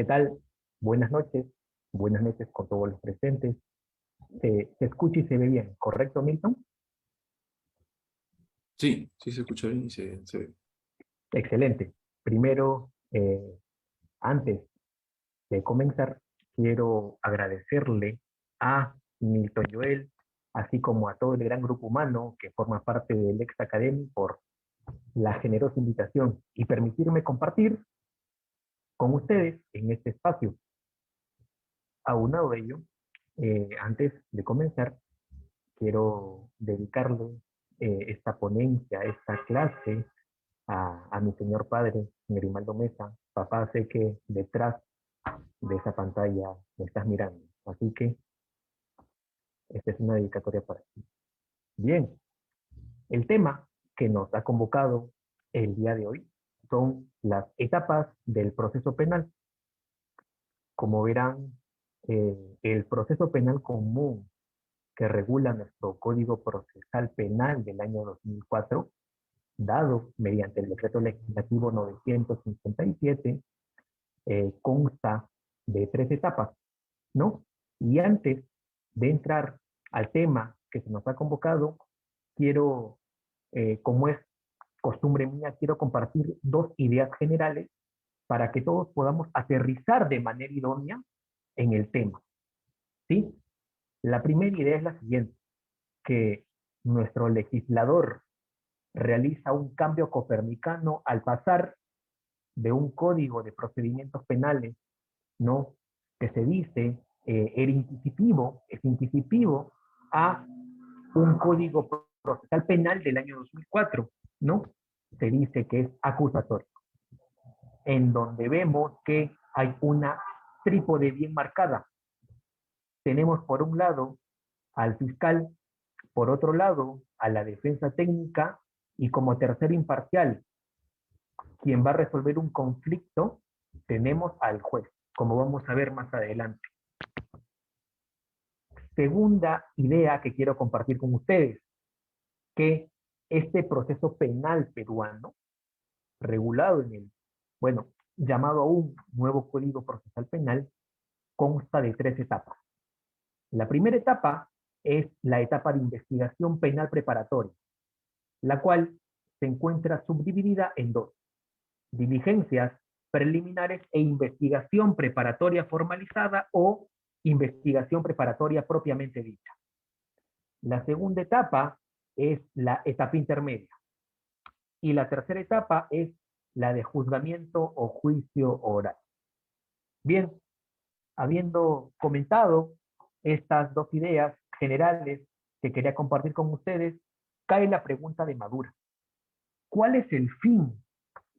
¿Qué tal? Buenas noches. Buenas noches con todos los presentes. Se escucha y se ve bien, ¿correcto, Milton? Sí, sí se escucha bien y se ve. Excelente. Primero, antes de comenzar, quiero agradecerle a Milton Joel, así como a todo el gran grupo humano que forma parte del Ex Academy por la generosa invitación y permitirme compartir con ustedes en este espacio. Aunado a ello, antes de comenzar, quiero dedicarle esta ponencia, esta clase a mi señor padre, Grimaldo Mesa. Papá, sé que detrás de esa pantalla me estás mirando, así que esta es una dedicatoria para ti. Bien, el tema que nos ha convocado el día de hoy son las etapas del proceso penal. Como verán, el proceso penal común que regula nuestro Código Procesal Penal del año 2004, dado mediante el Decreto Legislativo 957, consta de tres etapas, ¿no? Y antes de entrar al tema que se nos ha convocado, quiero, como es costumbre mía, quiero compartir dos ideas generales para que todos podamos aterrizar de manera idónea en el tema, ¿sí? La primera idea es la siguiente, que nuestro legislador realiza un cambio copernicano al pasar de un código de procedimientos penales, ¿no? Que se dice era inquisitivo a un código procesal penal del año 2004, ¿no? Se dice que es acusatorio, en donde vemos que hay una trípode bien marcada. Tenemos por un lado al fiscal, por otro lado a la defensa técnica y como tercer imparcial, quien va a resolver un conflicto, tenemos al juez, como vamos a ver más adelante. Segunda idea que quiero compartir con ustedes, que este proceso penal peruano, regulado en el, bueno, llamado aún nuevo Código Procesal Penal, consta de tres etapas. La primera etapa es la etapa de investigación penal preparatoria, la cual se encuentra subdividida en dos: diligencias preliminares e investigación preparatoria formalizada o investigación preparatoria propiamente dicha. La segunda etapa es la etapa intermedia y la tercera etapa es la de juzgamiento o juicio oral. Bien, habiendo comentado estas dos ideas generales que quería compartir con ustedes, cae la pregunta de Madura. ¿Cuál es el fin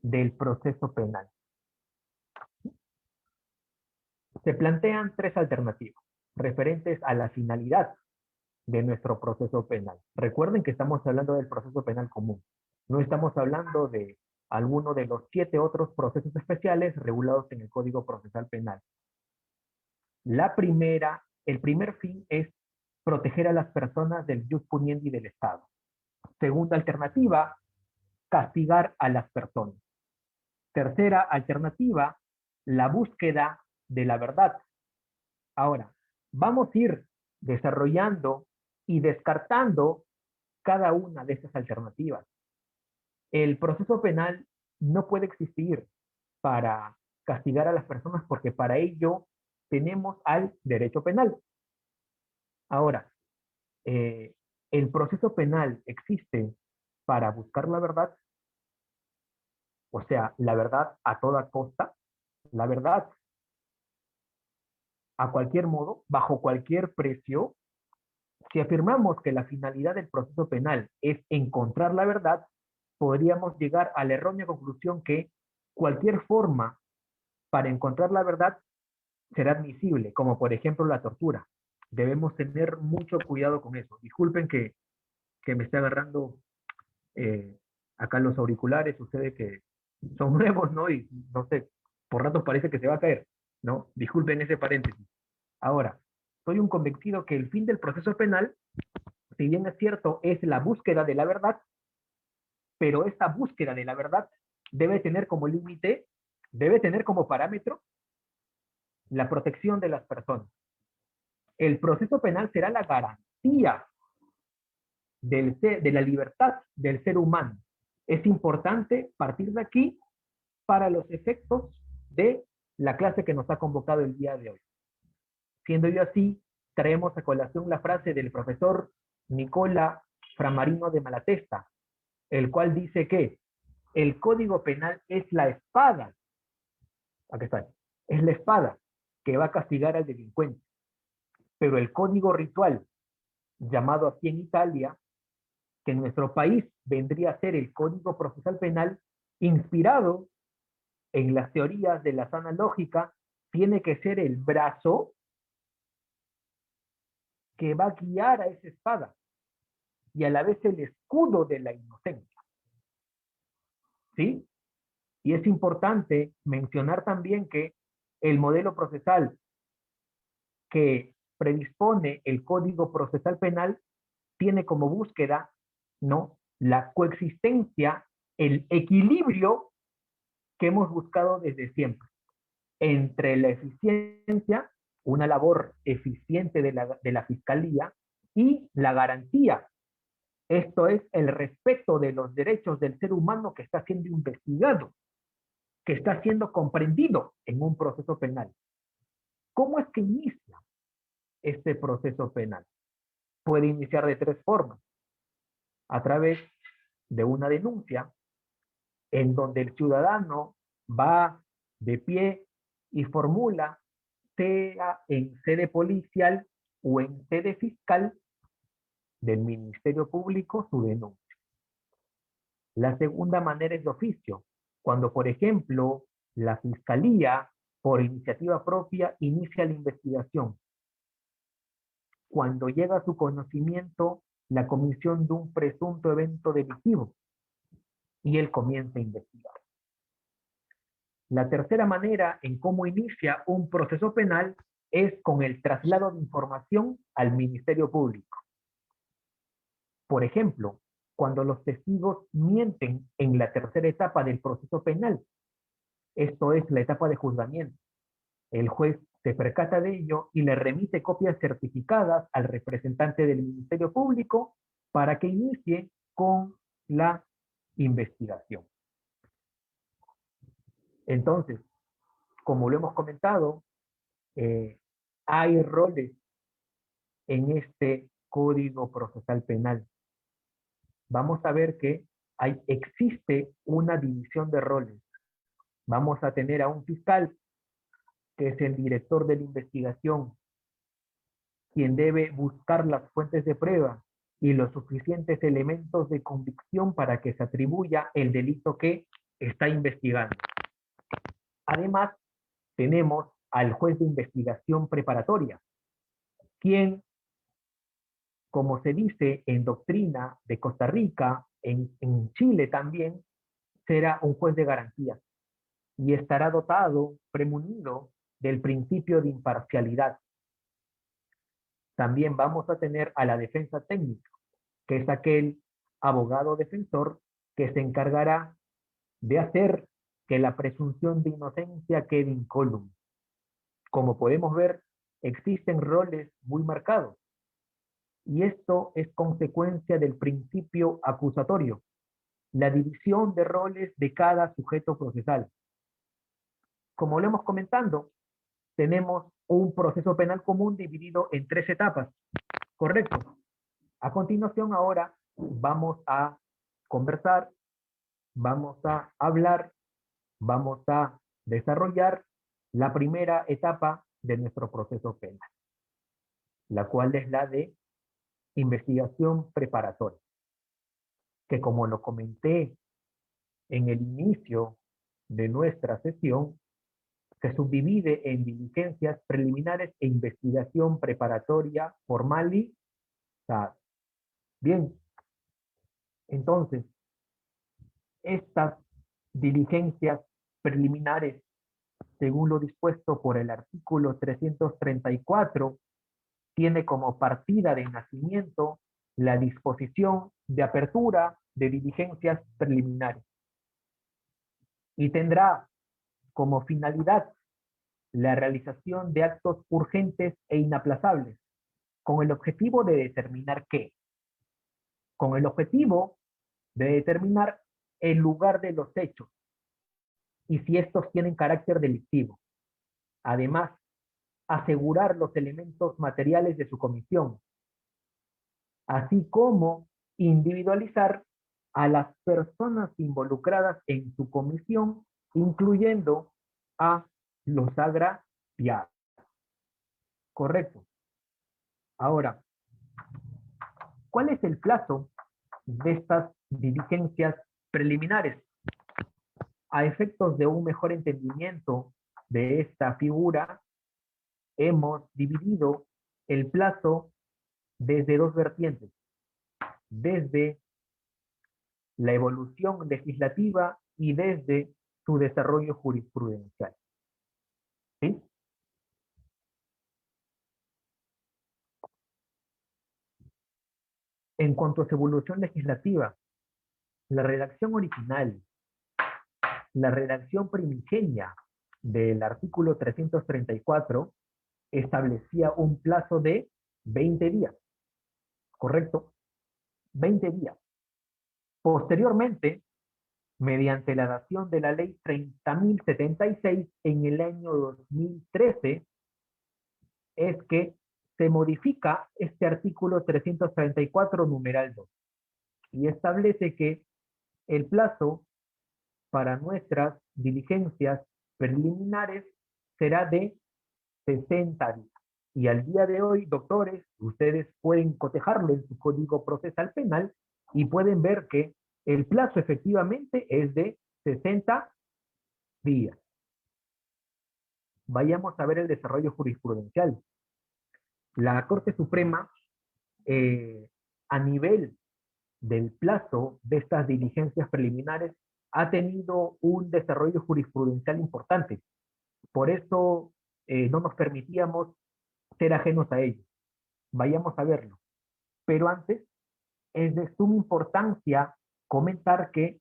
del proceso penal? Se plantean tres alternativas referentes a la finalidad de nuestro proceso penal. Recuerden que estamos hablando del proceso penal común. No estamos hablando de alguno de los 7 otros procesos especiales regulados en el Código Procesal Penal. El primer fin es proteger a las personas del jus puniendi del Estado. Segunda alternativa, castigar a las personas. Tercera alternativa, la búsqueda de la verdad. Ahora, vamos a ir desarrollando y descartando cada una de estas alternativas. El proceso penal no puede existir para castigar a las personas porque para ello tenemos al derecho penal. Ahora, eh, el proceso penal existe para buscar la verdad, o sea, la verdad a toda costa, la verdad a cualquier modo, bajo cualquier precio. Si afirmamos que la finalidad del proceso penal es encontrar la verdad, podríamos llegar a la errónea conclusión que cualquier forma para encontrar la verdad será admisible, como por ejemplo la tortura. Debemos tener mucho cuidado con eso. Disculpen que me esté agarrando eh, acá los auriculares, sucede que son nuevos, ¿no? Y no sé, por ratos parece que se va a caer, ¿no? Disculpen ese paréntesis. Ahora, soy un convencido que el fin del proceso penal, si bien es cierto, es la búsqueda de la verdad, pero esta búsqueda de la verdad debe tener como límite, debe tener como parámetro la protección de las personas. El proceso penal será la garantía de la libertad del ser humano. Es importante partir de aquí para los efectos de la clase que nos ha convocado el día de hoy. Siendo yo así, traemos a colación la frase del profesor Nicola Framarino de Malatesta, el cual dice que el Código Penal es la espada, aquí está, es la espada que va a castigar al delincuente, pero el Código Ritual, llamado aquí en Italia, que en nuestro país vendría a ser el Código Procesal Penal, inspirado en las teorías de la sana lógica, tiene que ser el brazo que va a guiar a esa espada y a la vez el escudo de la inocencia. ¿Sí? Y es importante mencionar también que el modelo procesal que predispone el Código Procesal Penal tiene como búsqueda, ¿no?, la coexistencia, el equilibrio que hemos buscado desde siempre entre la eficiencia, una labor eficiente de la Fiscalía, y la garantía. Esto es el respeto de los derechos del ser humano que está siendo investigado, que está siendo comprendido en un proceso penal. ¿Cómo es que inicia este proceso penal? Puede iniciar de tres formas. A través de una denuncia, en donde el ciudadano va de pie y formula, sea en sede policial o en sede fiscal del Ministerio Público, su denuncia. La segunda manera es de oficio, cuando, por ejemplo, la Fiscalía, por iniciativa propia, inicia la investigación. Cuando llega a su conocimiento la comisión de un presunto evento delictivo y él comienza a investigar. La tercera manera en cómo inicia un proceso penal es con el traslado de información al Ministerio Público. Por ejemplo, cuando los testigos mienten en la tercera etapa del proceso penal, esto es la etapa de juzgamiento. El juez se percata de ello y le remite copias certificadas al representante del Ministerio Público para que inicie con la investigación. Entonces, como lo hemos comentado, hay roles en este Código Procesal Penal. Vamos a ver que existe una división de roles. Vamos a tener a un fiscal, que es el director de la investigación, quien debe buscar las fuentes de prueba y los suficientes elementos de convicción para que se atribuya el delito que está investigando. Además, tenemos al juez de investigación preparatoria, quien, como se dice en doctrina de Costa Rica, en Chile también, será un juez de garantía y estará dotado, premunido del principio de imparcialidad. También vamos a tener a la defensa técnica, que es aquel abogado defensor que se encargará de hacer que la presunción de inocencia quede incólume. Como podemos ver, existen roles muy marcados, y esto es consecuencia del principio acusatorio, la división de roles de cada sujeto procesal. Como lo hemos comentado, tenemos un proceso penal común dividido en tres etapas, ¿correcto? A continuación, ahora vamos a conversar, vamos a hablar, vamos a desarrollar la primera etapa de nuestro proceso penal, la cual es la de investigación preparatoria, que como lo comenté en el inicio de nuestra sesión, se subdivide en diligencias preliminares e investigación preparatoria formalizada. Bien, entonces, estas diligencias preliminares, según lo dispuesto por el artículo 334, tiene como partida de nacimiento la disposición de apertura de diligencias preliminares y tendrá como finalidad la realización de actos urgentes e inaplazables, con el objetivo de determinar qué, con el objetivo de determinar el lugar de los hechos y si estos tienen carácter delictivo. Además, asegurar los elementos materiales de su comisión, así como individualizar a las personas involucradas en su comisión, incluyendo a los agraviados. Correcto. Ahora, ¿cuál es el plazo de estas diligencias preliminares? A efectos de un mejor entendimiento de esta figura, hemos dividido el plazo desde dos vertientes, desde la evolución legislativa y desde su desarrollo jurisprudencial. ¿Sí? En cuanto a su evolución legislativa, la redacción original, la redacción primigenia del artículo 334 establecía un plazo de 20 días, ¿correcto? 20 días. Posteriormente, mediante la dación de la ley 30.076 en el año 2013, es que se modifica este artículo 334, numeral 2, y establece que el plazo para nuestras diligencias preliminares será de 60 días. Y al día de hoy, doctores, ustedes pueden cotejarlo en su código procesal penal y pueden ver que el plazo efectivamente es de 60 días. Vayamos a ver el desarrollo jurisprudencial. La Corte Suprema, a nivel del plazo de estas diligencias preliminares, ha tenido un desarrollo jurisprudencial importante. Por eso no nos permitíamos ser ajenos a ello. Vayamos a verlo. Pero antes, es de suma importancia comentar que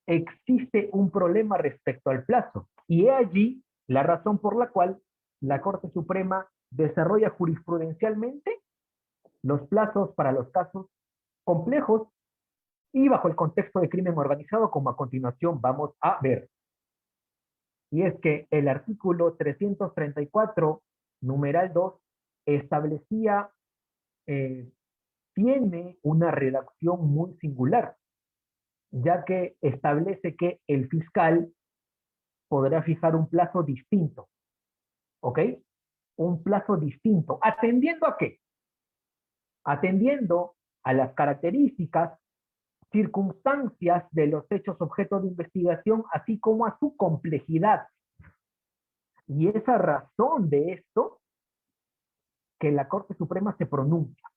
existe un problema respecto al plazo. Y he allí la razón por la cual la Corte Suprema desarrolla jurisprudencialmente los plazos para los casos complejos y bajo el contexto de crimen organizado, como a continuación vamos a ver. Y es que el artículo 334, numeral 2, establecía, tiene una redacción muy singular, ya que establece que el fiscal podrá fijar un plazo distinto, ¿ok? Un plazo distinto. ¿Atendiendo a qué? Atendiendo a las características, circunstancias de los hechos objeto de investigación, así como a su complejidad. Y esa razón de esto, que la Corte Suprema se pronuncia.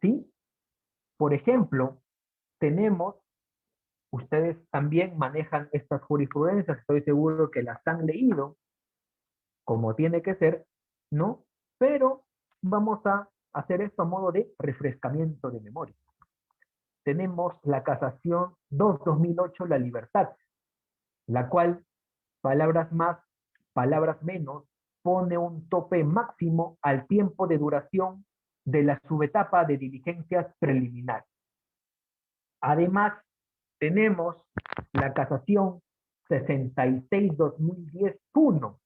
¿Sí? Por ejemplo, tenemos, ustedes también manejan estas jurisprudencias, estoy seguro que las han leído, como tiene que ser, ¿no? Pero vamos a hacer esto a modo de refrescamiento de memoria. Tenemos la casación 2-2008, la libertad, la cual, palabras más, palabras menos, pone un tope máximo al tiempo de duración de la subetapa de diligencias preliminares. Además, tenemos la casación 66-2010-1,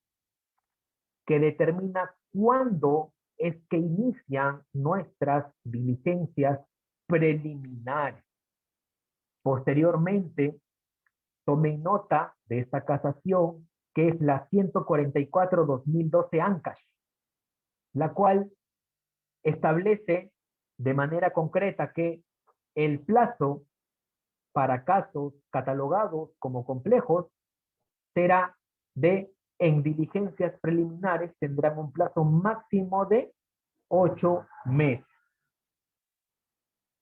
que determina cuándo es que inician nuestras diligencias preliminares. Posteriormente, tomen nota de esta casación, que es la 144-2012 ANCASH, la cual establece de manera concreta que el plazo para casos catalogados como complejos será de, en diligencias preliminares, tendrán un plazo máximo de 8 meses.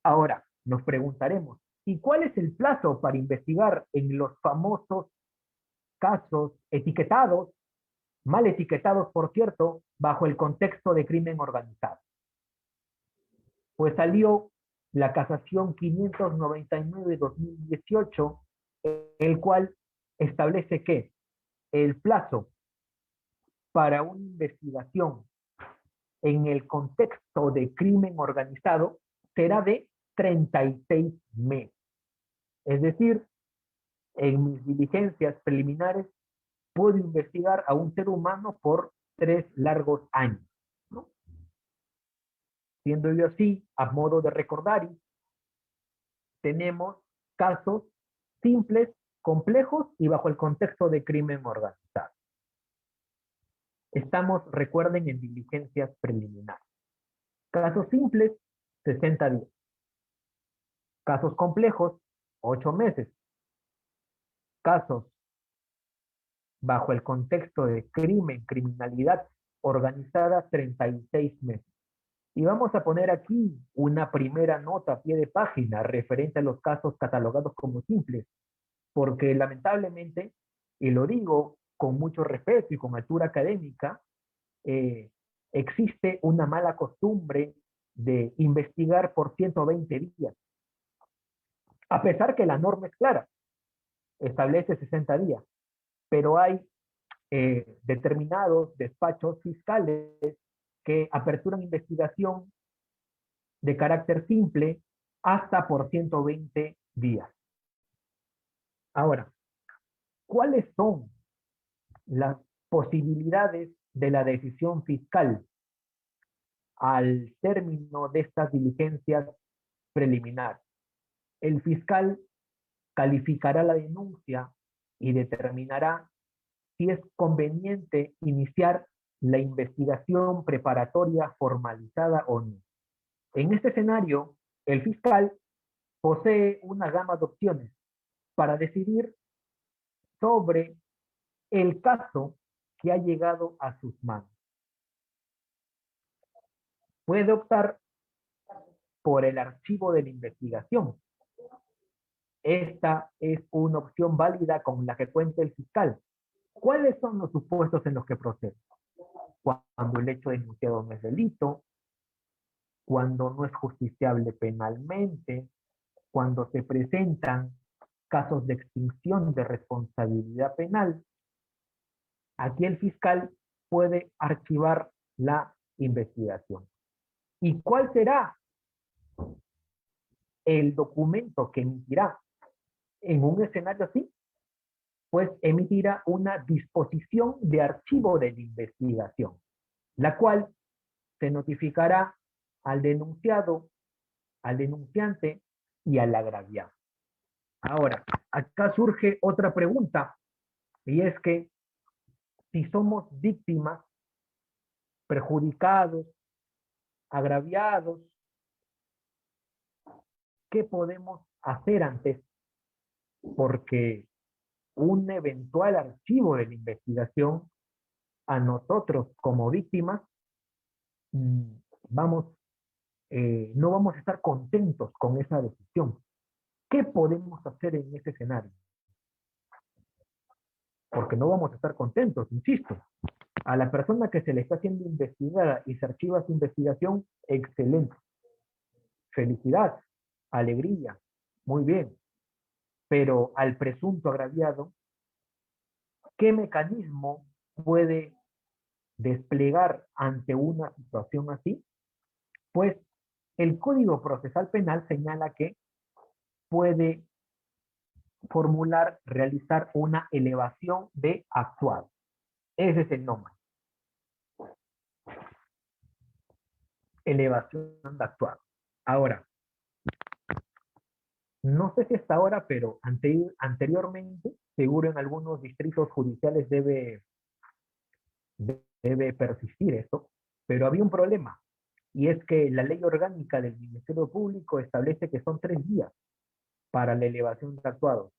Ahora, nos preguntaremos, ¿y cuál es el plazo para investigar en los famosos casos etiquetados, mal etiquetados, por cierto, bajo el contexto de crimen organizado? Pues salió la casación 599-2018, el cual establece que el plazo para una investigación en el contexto de crimen organizado será de 36 meses. Es decir, en mis diligencias preliminares puedo investigar a un ser humano por 3 largos años, ¿no? Siendo yo así, a modo de recordar, tenemos casos simples, complejos y bajo el contexto de crimen organizado. Estamos, recuerden, en diligencias preliminares. Casos simples, 60 días. Casos complejos, 8 meses. Casos bajo el contexto de crimen, criminalidad organizada, 36 meses. Y vamos a poner aquí una primera nota a pie de página referente a los casos catalogados como simples, porque lamentablemente, y lo digo con mucho respeto y con altura académica, existe una mala costumbre de investigar por 120 días. A pesar que la norma es clara, establece 60 días, pero hay determinados despachos fiscales que aperturan investigación de carácter simple hasta por 120 días. Ahora, ¿cuáles son las posibilidades de la decisión fiscal al término de estas diligencias preliminares? El fiscal calificará la denuncia y determinará si es conveniente iniciar la investigación preparatoria formalizada o no. En este escenario, el fiscal posee una gama de opciones para decidir sobre el caso que ha llegado a sus manos. Puede optar por el archivo de la investigación. Esta es una opción válida con la que cuenta el fiscal. ¿Cuáles son los supuestos en los que procede? Cuando el hecho denunciado no es delito, cuando no es justiciable penalmente, cuando se presentan casos de extinción de responsabilidad penal. Aquí el fiscal puede archivar la investigación. ¿Y cuál será el documento que emitirá en un escenario así? Pues emitirá una disposición de archivo de la investigación, la cual se notificará al denunciado, al denunciante y al agraviado. Ahora, acá surge otra pregunta, y es que si somos víctimas, perjudicados, agraviados, ¿qué podemos hacer antes? Porque un eventual archivo de la investigación a nosotros como víctimas, vamos, no vamos a estar contentos con esa decisión. ¿Qué podemos hacer en ese escenario? Porque no vamos a estar contentos, insisto. A la persona que se le está siendo investigada y se archiva su investigación, excelente. Felicidad, alegría, muy bien. Pero al presunto agraviado, ¿qué mecanismo puede desplegar ante una situación así? Pues el Código Procesal Penal señala que puede formular, realizar una elevación de actuado. Ese es el nombre. Elevación de actuado. Ahora, no sé si hasta ahora, pero anteriormente, seguro en algunos distritos judiciales debe persistir esto, pero había un problema, y es que la ley orgánica del Ministerio Público establece que son 3 días para la elevación de actuados,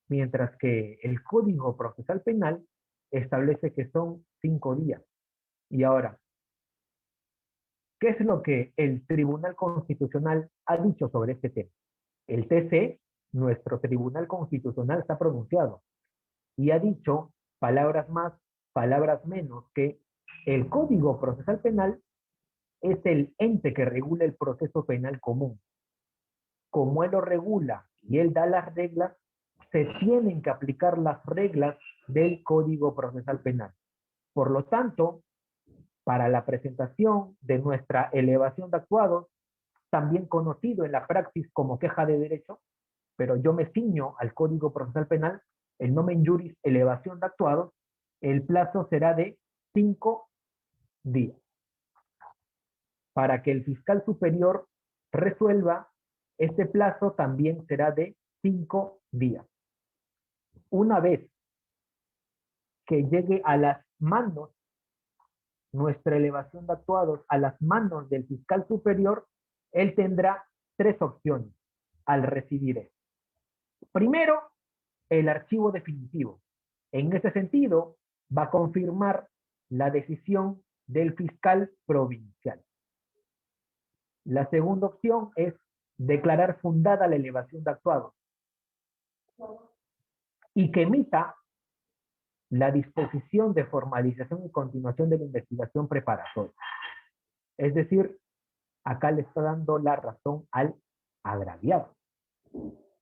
mientras que el Código Procesal Penal establece que son 5 días. Y ahora, ¿qué es lo que el Tribunal Constitucional ha dicho sobre este tema? El TC, nuestro Tribunal Constitucional, está pronunciado y ha dicho, palabras más, palabras menos, que el Código Procesal Penal es el ente que regula el proceso penal común. Como él lo regula y él da las reglas, se tienen que aplicar las reglas del Código Procesal Penal. Por lo tanto, para la presentación de nuestra elevación de actuados, también conocido en la praxis como queja de derecho, pero yo me ciño al Código Procesal Penal, el nomen juris elevación de actuados, el plazo será de 5 días. Para que el fiscal superior resuelva, este plazo también será de 5 días. Una vez que llegue a las manos, nuestra elevación de actuados a las manos del fiscal superior, él tendrá 3 opciones al recibir esto. Primero, el archivo definitivo. En ese sentido, va a confirmar la decisión del fiscal provincial. La segunda opción es declarar fundada la elevación de actuados y que emita la disposición de formalización y continuación de la investigación preparatoria. Es decir, acá le está dando la razón al agraviado.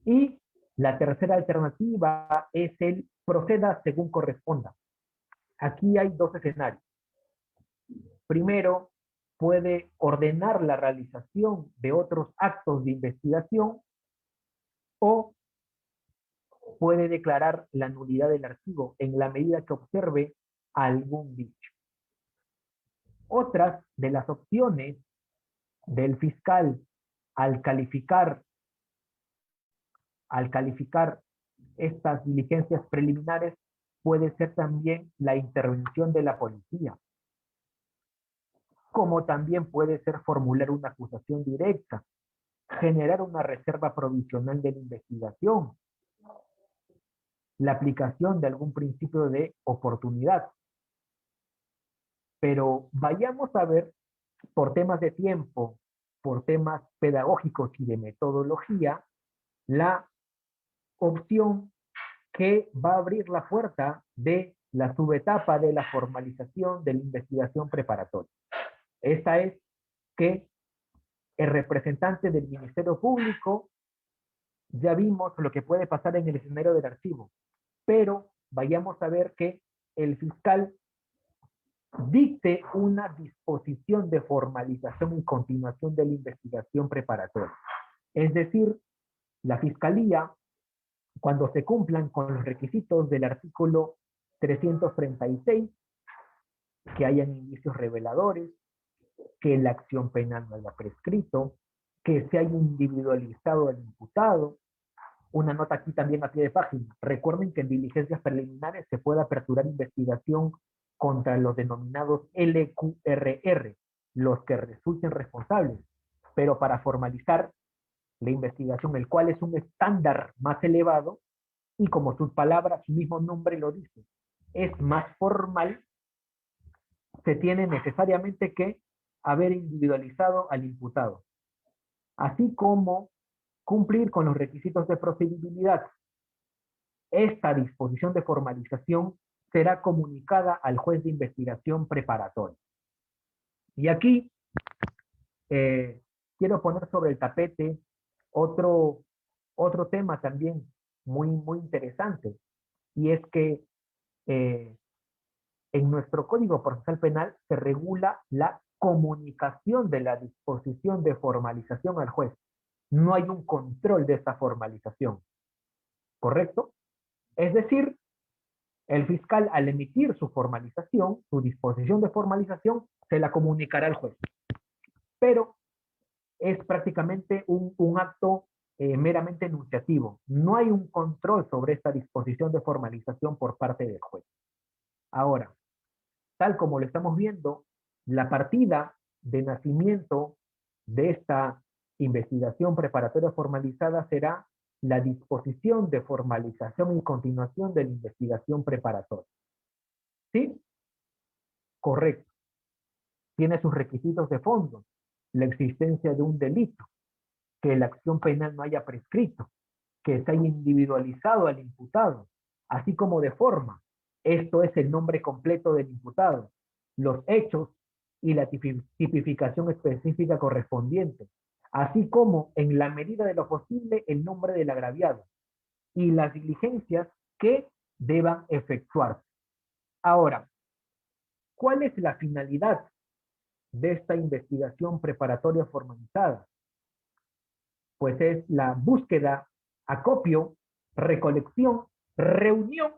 Y la tercera alternativa es el proceda según corresponda. Aquí hay 2 escenarios. Primero, puede ordenar la realización de otros actos de investigación o puede declarar la nulidad del archivo en la medida que observe algún vicio. Otras de las opciones del fiscal al calificar estas diligencias preliminares puede ser también la intervención de la policía, como también puede ser formular una acusación directa, generar una reserva provisional de la investigación, la aplicación de algún principio de oportunidad. Pero vayamos a ver, por temas de tiempo, por temas pedagógicos y de metodología, la opción que va a abrir la puerta de la subetapa de la formalización de la investigación preparatoria. Esta es que el representante del Ministerio Público, ya vimos lo que puede pasar en el escenario del archivo, pero vayamos a ver que el fiscal dicte una disposición de formalización y continuación de la investigación preparatoria. Es decir, la Fiscalía, cuando se cumplan con los requisitos del artículo 336, que hayan indicios reveladores, que la acción penal no haya prescrito, que se haya individualizado al imputado. Una nota aquí también a pie de página. Recuerden que en diligencias preliminares se puede aperturar investigación contra los denominados LQRR, los que resulten responsables, pero para formalizar la investigación, el cual es un estándar más elevado, y como sus palabras, su mismo nombre lo dice, es más formal, se tiene necesariamente que haber individualizado al imputado, así como cumplir con los requisitos de procedibilidad. Esta disposición de formalización será comunicada al juez de investigación preparatoria. Y aquí quiero poner sobre el tapete otro tema también muy interesante, y es que en nuestro Código Procesal Penal se regula la comunicación de la disposición de formalización al juez. No hay un control de esta formalización, ¿correcto? Es decir, el fiscal al emitir su formalización, su disposición de formalización, se la comunicará al juez. Pero es prácticamente un acto meramente enunciativo. No hay un control sobre esta disposición de formalización por parte del juez. Ahora, tal como lo estamos viendo, la partida de nacimiento de esta investigación preparatoria formalizada será la disposición de formalización y continuación de la investigación preparatoria. ¿Sí? Correcto. Tiene sus requisitos de fondo: la existencia de un delito, que la acción penal no haya prescrito, que se haya individualizado al imputado, así como de forma. Esto es el nombre completo del imputado, los hechos y la tipificación específica correspondiente, así como, en la medida de lo posible, el nombre del agraviado y las diligencias que deban efectuarse. Ahora, ¿Cuál es la finalidad de esta investigación preparatoria formalizada? Pues es la búsqueda, acopio, recolección, reunión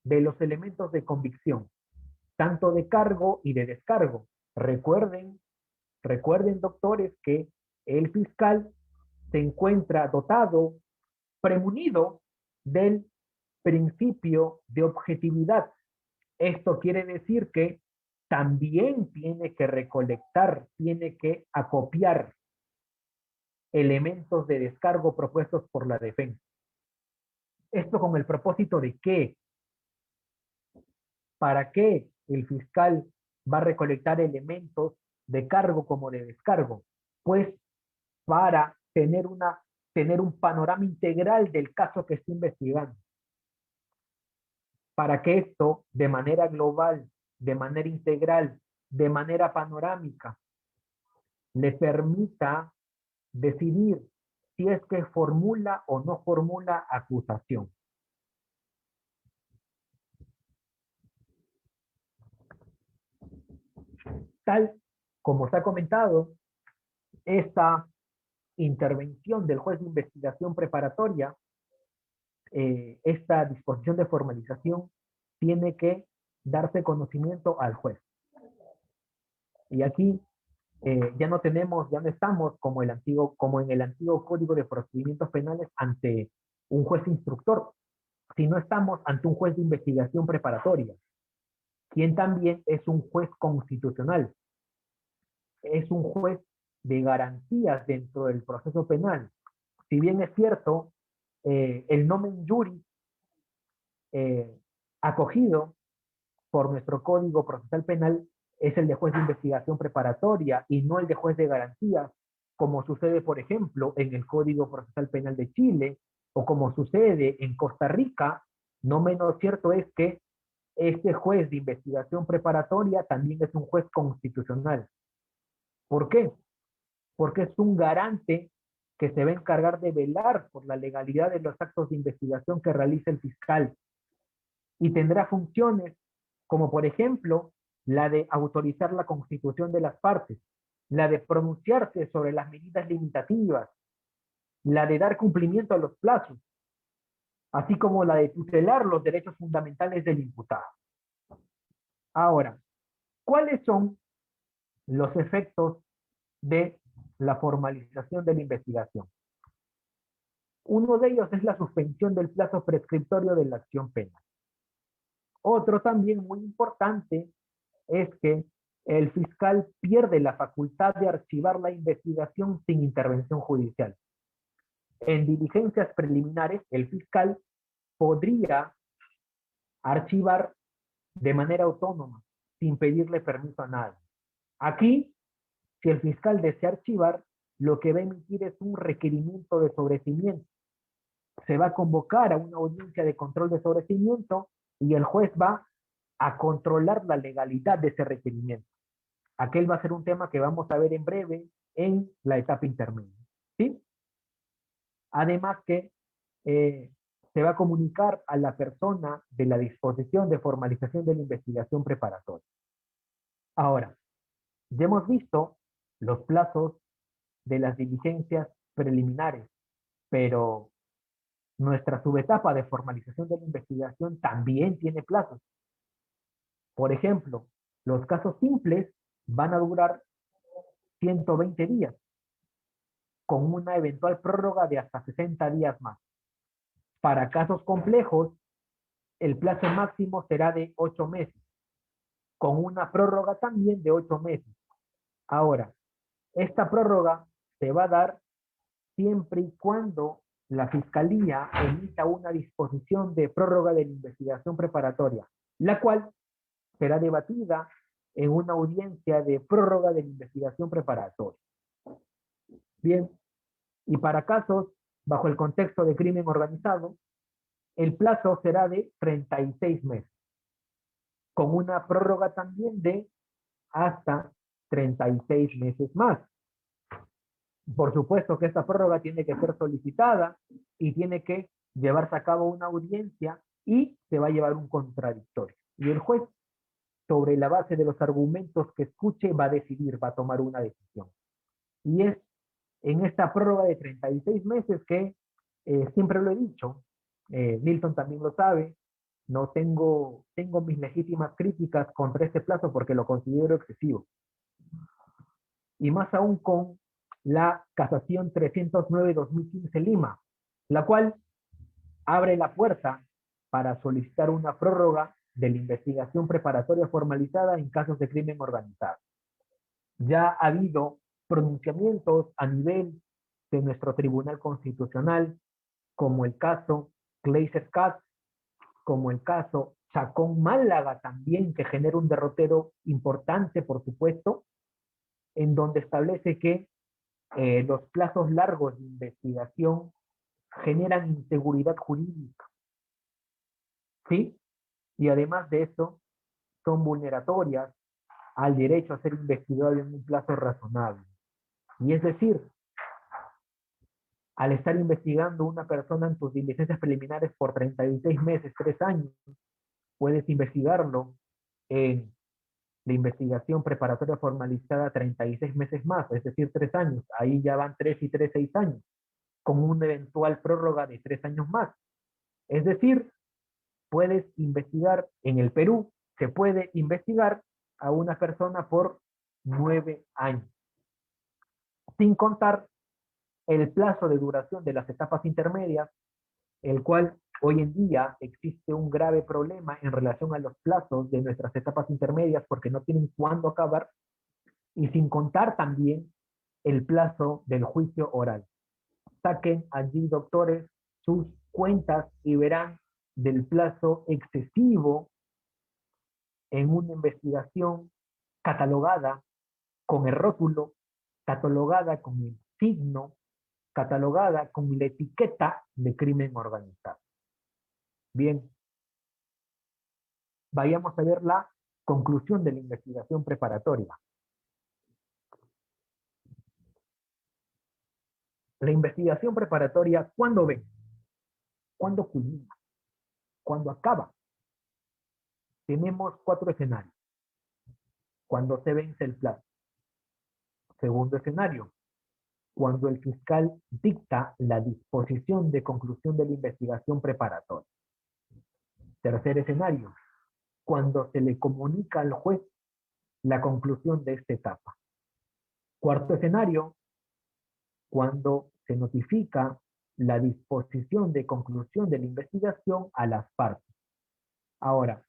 de los elementos de convicción, tanto de cargo y de descargo. Recuerden, doctores, que el fiscal se encuentra dotado, premunido del principio de objetividad. Esto quiere decir que también tiene que recolectar, tiene que acopiar elementos de descargo propuestos por la defensa. Esto con el propósito de que, ¿para qué el fiscal va a recolectar elementos de cargo como de descargo? Pues para tener un panorama integral del caso que está investigando. Para que esto, de manera global, de manera integral, de manera panorámica, le permita decidir si es que formula o no formula acusación. Tal como se ha comentado, esta intervención del juez de investigación preparatoria, esta disposición de formalización, tiene que darse conocimiento al juez. Y aquí ya no estamos como en el antiguo Código de Procedimientos Penales ante un juez instructor, sino estamos ante un juez de investigación preparatoria, quien también es un juez constitucional, es un juez de garantías dentro del proceso penal. Si bien es cierto, el nomen juris acogido por nuestro Código Procesal Penal es el de juez de investigación preparatoria y no el de juez de garantías, como sucede, por ejemplo, en el Código Procesal Penal de Chile o como sucede en Costa Rica. No menos cierto es que este juez de investigación preparatoria también es un juez constitucional. ¿Por qué? Porque es un garante que se va a encargar de velar por la legalidad de los actos de investigación que realiza el fiscal y tendrá funciones como, por ejemplo, la de autorizar la constitución de las partes, la de pronunciarse sobre las medidas limitativas, la de dar cumplimiento a los plazos, así como la de tutelar los derechos fundamentales del imputado. Ahora, ¿cuáles son los efectos de la formalización de la investigación? Uno de ellos es la suspensión del plazo prescriptorio de la acción penal. Otro también muy importante es que el fiscal pierde la facultad de archivar la investigación sin intervención judicial. En diligencias preliminares, el fiscal podría archivar de manera autónoma, sin pedirle permiso a nadie. Aquí, si el fiscal desea archivar, lo que va a emitir es un requerimiento de sobreseimiento. Se va a convocar a una audiencia de control de sobreseimiento y el juez va a controlar la legalidad de ese requerimiento. Aquel va a ser un tema que vamos a ver en breve en la etapa intermedia, ¿sí? Además que se va a comunicar a la persona de la disposición de formalización de la investigación preparatoria. Ahora, ya hemos visto los plazos de las diligencias preliminares, pero nuestra subetapa de formalización de la investigación también tiene plazos. Por ejemplo, los casos simples van a durar 120 días, con una eventual prórroga de hasta 60 días más. Para casos complejos, el plazo máximo será de 8 meses, con una prórroga también de 8 meses. Ahora, esta prórroga se va a dar siempre y cuando la Fiscalía emita una disposición de prórroga de la investigación preparatoria, la cual será debatida en una audiencia de prórroga de la investigación preparatoria. Bien, y para casos bajo el contexto de crimen organizado, el plazo será de 36 meses, con una prórroga también de hasta 36 meses más. Por supuesto que esta prórroga tiene que ser solicitada y tiene que llevarse a cabo una audiencia y se va a llevar un contradictorio. Y el juez sobre la base de los argumentos que escuche, va a decidir, va a tomar una decisión. Y es en esta prórroga de 36 meses que siempre lo he dicho, Milton también lo sabe, no tengo mis legítimas críticas contra este plazo porque lo considero excesivo. Y más aún con la casación 309-2015 Lima, la cual abre la puerta para solicitar una prórroga de la investigación preparatoria formalizada en casos de crimen organizado. Ya ha habido pronunciamientos a nivel de nuestro Tribunal Constitucional, como el caso Gleiser Katz, como el caso Chacón Málaga también, que genera un derrotero importante, por supuesto, en donde establece que los plazos largos de investigación generan inseguridad jurídica, ¿sí? Y además de eso, son vulneratorias al derecho a ser investigado en un plazo razonable. Y es decir, al estar investigando una persona en tus diligencias preliminares por 36 meses, 3 años, puedes investigarlo en la investigación preparatoria formalizada 36 meses más, es decir, 3 años. Ahí ya van 3 y 3, 6 años, con una eventual prórroga de 3 años más. Es decir, puedes investigar en el Perú, se puede investigar a una persona por 9 años, sin contar el plazo de duración de las etapas intermedias, el cual hoy en día existe un grave problema en relación a los plazos de nuestras etapas intermedias porque no tienen cuándo acabar, y sin contar también el plazo del juicio oral. Saquen allí, doctores, sus cuentas y verán del plazo excesivo en una investigación catalogada con el rótulo, catalogada con el signo, catalogada con la etiqueta de crimen organizado. Bien, vayamos a ver la conclusión de la investigación preparatoria. La investigación preparatoria, ¿cuándo ve? ¿Cuándo culmina? ¿Cuándo acaba? Tenemos 4 escenarios. Cuando se vence el plazo. Segundo escenario, cuando el fiscal dicta la disposición de conclusión de la investigación preparatoria. Tercer escenario, cuando se le comunica al juez la conclusión de esta etapa. Cuarto escenario, cuando se notifica la disposición de conclusión de la investigación a las partes. Ahora,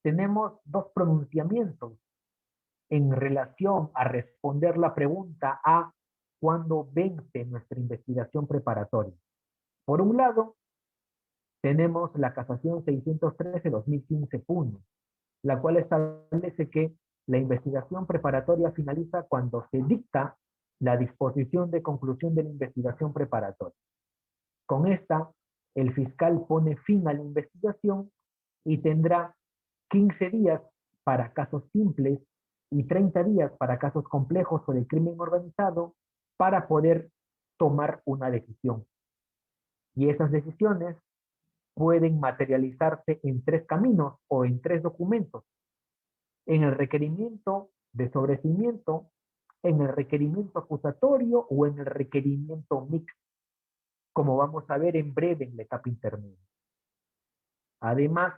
tenemos 2 pronunciamientos en relación a responder la pregunta a cuándo vence nuestra investigación preparatoria. Por un lado, tenemos la casación 613-2015 la cual establece que la investigación preparatoria finaliza cuando se dicta la disposición de conclusión de la investigación preparatoria. Con esta, el fiscal pone fin a la investigación y tendrá 15 días para casos simples y 30 días para casos complejos o de crimen organizado para poder tomar una decisión. Y esas decisiones pueden materializarse en 3 caminos o en 3 documentos. En el requerimiento de sobreseimiento, en el requerimiento acusatorio o en el requerimiento mixto, como vamos a ver en breve en la etapa intermedia. Además,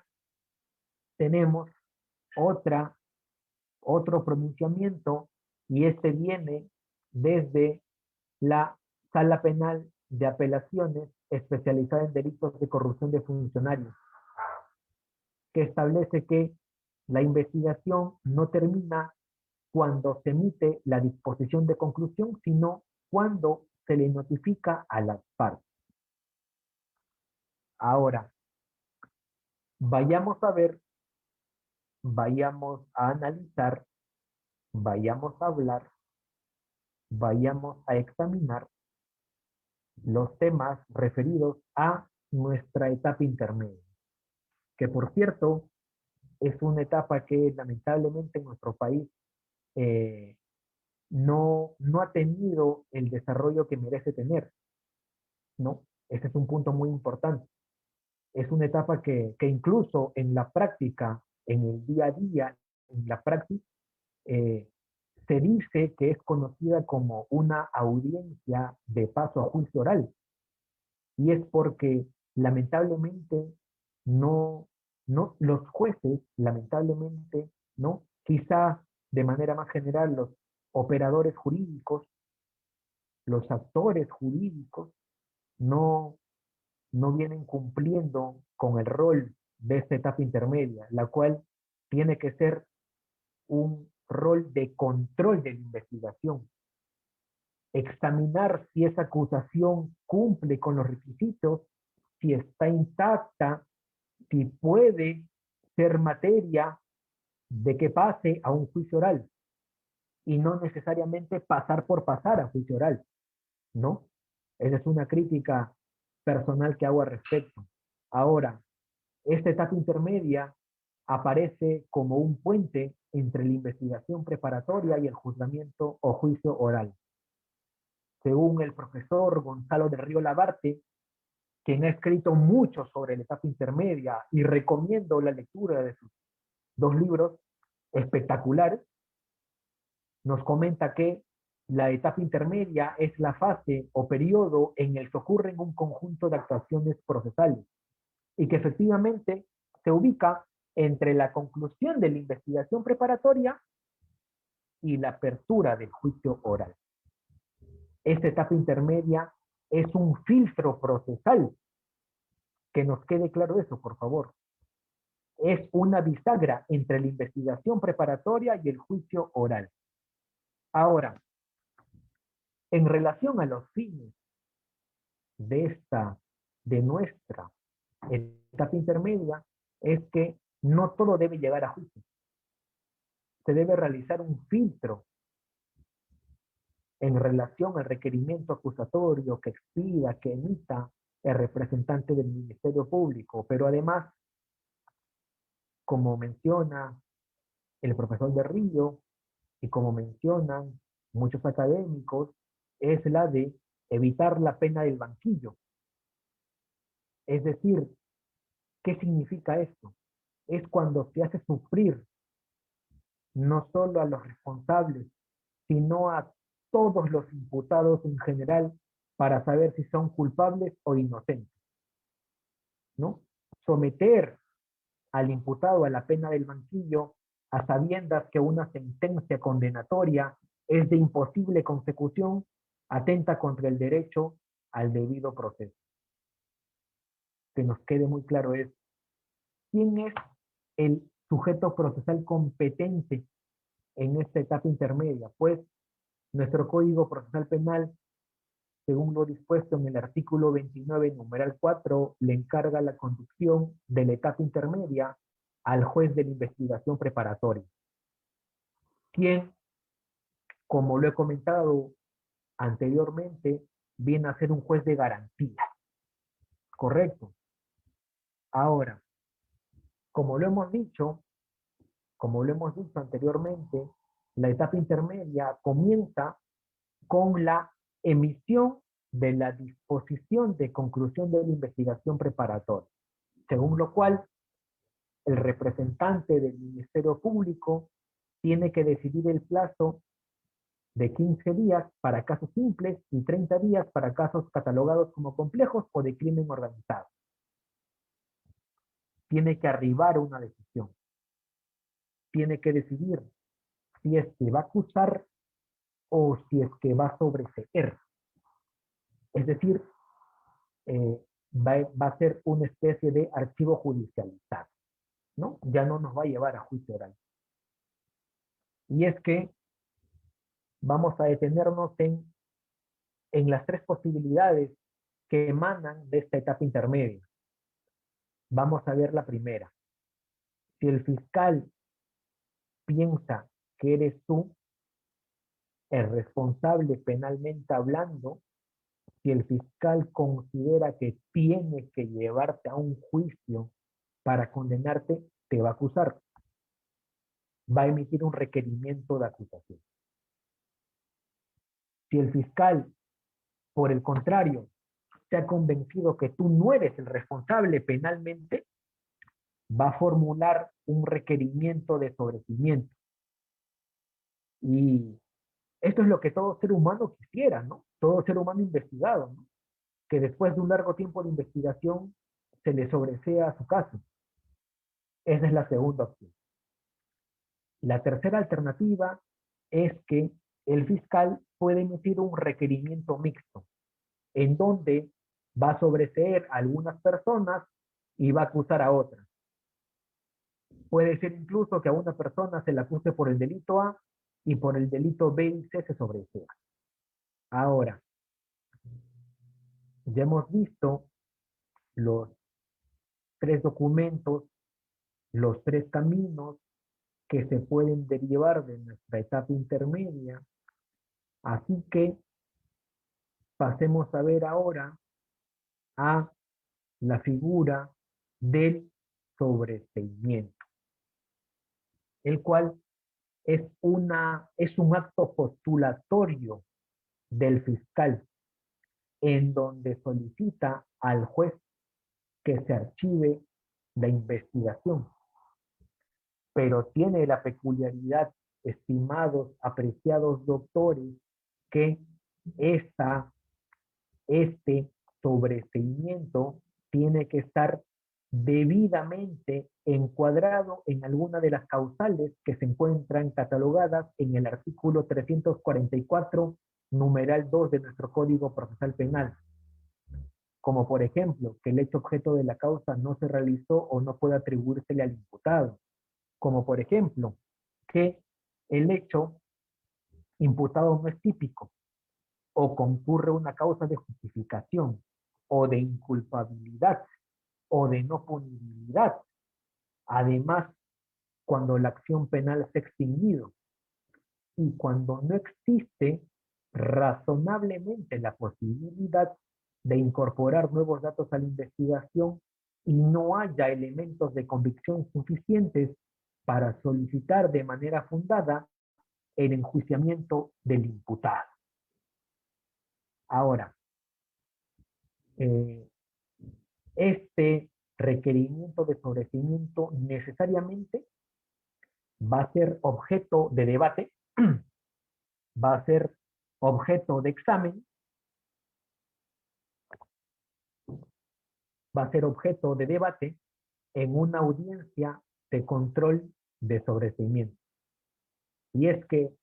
tenemos otro pronunciamiento, y este viene desde la Sala Penal de Apelaciones especializada en delitos de corrupción de funcionarios, que establece que la investigación no termina cuando se emite la disposición de conclusión, sino cuando se le notifica a las partes. Ahora, vayamos a ver, vayamos a analizar, vayamos a hablar, vayamos a examinar los temas referidos a nuestra etapa intermedia, que por cierto es una etapa que lamentablemente en nuestro país no ha tenido el desarrollo que merece tener, ¿no? Ese es un punto muy importante. Es una etapa que incluso en la práctica en el día a día, en la práctica, eh, se dice que es conocida como una audiencia de paso a juicio oral. Y es porque lamentablemente no, los jueces, lamentablemente, ¿no? Quizá de manera más general los operadores jurídicos, los actores jurídicos, no, no vienen cumpliendo con el rol de esta etapa intermedia, la cual tiene que ser un rol de control de la investigación, examinar si esa acusación cumple con los requisitos, si está intacta, si puede ser materia de que pase a un juicio oral y no necesariamente pasar por pasar a juicio oral, ¿no? Esa es una crítica personal que hago al respecto. Ahora, esta etapa intermedia aparece como un puente entre la investigación preparatoria y el juzgamiento o juicio oral. Según el profesor Gonzalo del Río Labarte, quien ha escrito mucho sobre la etapa intermedia y recomiendo la lectura de sus dos libros espectaculares, nos comenta que la etapa intermedia es la fase o periodo en el que ocurren un conjunto de actuaciones procesales y que efectivamente se ubica entre la conclusión de la investigación preparatoria y la apertura del juicio oral. Esta etapa intermedia es un filtro procesal. Que nos quede claro eso, por favor. Es una bisagra entre la investigación preparatoria y el juicio oral. Ahora, en relación a los fines de nuestra etapa intermedia, es que no todo debe llegar a juicio. Se debe realizar un filtro en relación al requerimiento acusatorio que expida, que emita el representante del Ministerio Público, pero además, como menciona el profesor de Río y como mencionan muchos académicos, es la de evitar la pena del banquillo. Es decir, ¿qué significa esto? Es cuando se hace sufrir no solo a los responsables, sino a todos los imputados en general para saber si son culpables o inocentes, ¿no? Someter al imputado a la pena del banquillo a sabiendas que una sentencia condenatoria es de imposible consecución, atenta contra el derecho al debido proceso. Que nos quede muy claro es quién es el sujeto procesal competente en esta etapa intermedia. Pues nuestro Código Procesal Penal, según lo dispuesto en el artículo 29, numeral 4, le encarga la conducción de la etapa intermedia al juez de la investigación preparatoria, quien, como lo he comentado anteriormente, viene a ser un juez de garantía. Correcto. Ahora, como lo hemos dicho, anteriormente, la etapa intermedia comienza con la emisión de la disposición de conclusión de la investigación preparatoria, según lo cual el representante del Ministerio Público tiene que decidir el plazo de 15 días para casos simples y 30 días para casos catalogados como complejos o de crimen organizado. Tiene que arribar a una decisión. Tiene que decidir si es que va a acusar o si es que va a sobreseer. Es decir, va a ser una especie de archivo judicializado, ¿no? Ya no nos va a llevar a juicio oral. Y es que vamos a detenernos en las tres posibilidades que emanan de esta etapa intermedia. Vamos a ver la primera. Si el fiscal piensa que eres tú el responsable penalmente hablando, si el fiscal considera que tiene que llevarte a un juicio para condenarte, te va a acusar. Va a emitir un requerimiento de acusación. Si el fiscal, por el contrario, se ha convencido que tú no eres el responsable penalmente, va a formular un requerimiento de sobreseimiento. Y esto es lo que todo ser humano quisiera, ¿no? Todo ser humano investigado, ¿no? Que después de un largo tiempo de investigación se le sobresea su caso. Esa es la segunda opción. La tercera alternativa es que el fiscal puede emitir un requerimiento mixto, en donde va a sobreseer a algunas personas y va a acusar a otras. Puede ser incluso que a una persona se le acuse por el delito A y por el delito B y C se sobresea. Ahora, ya hemos visto los tres documentos, los tres caminos que se pueden derivar de nuestra etapa intermedia. Así que pasemos a ver ahora a la figura del sobreseimiento, el cual es un acto postulatorio del fiscal en donde solicita al juez que se archive la investigación, pero tiene la peculiaridad, estimados, apreciados doctores, que esta este sobreseimiento tiene que estar debidamente encuadrado en alguna de las causales que se encuentran catalogadas en el artículo 344, numeral 2 de nuestro Código Procesal Penal, como por ejemplo, que el hecho objeto de la causa no se realizó o no puede atribuírsele al imputado, como por ejemplo, que el hecho imputado no es típico, o concurre una causa de justificación, o de inculpabilidad, o de no punibilidad. Además, cuando la acción penal se ha extinguido y cuando no existe razonablemente la posibilidad de incorporar nuevos datos a la investigación y no haya elementos de convicción suficientes para solicitar de manera fundada el enjuiciamiento del imputado. Ahora, eh, este requerimiento de sobreseimiento necesariamente va a ser objeto de debate, va a ser objeto de examen, va a ser objeto de debate en una audiencia de control de sobreseimiento. Y es que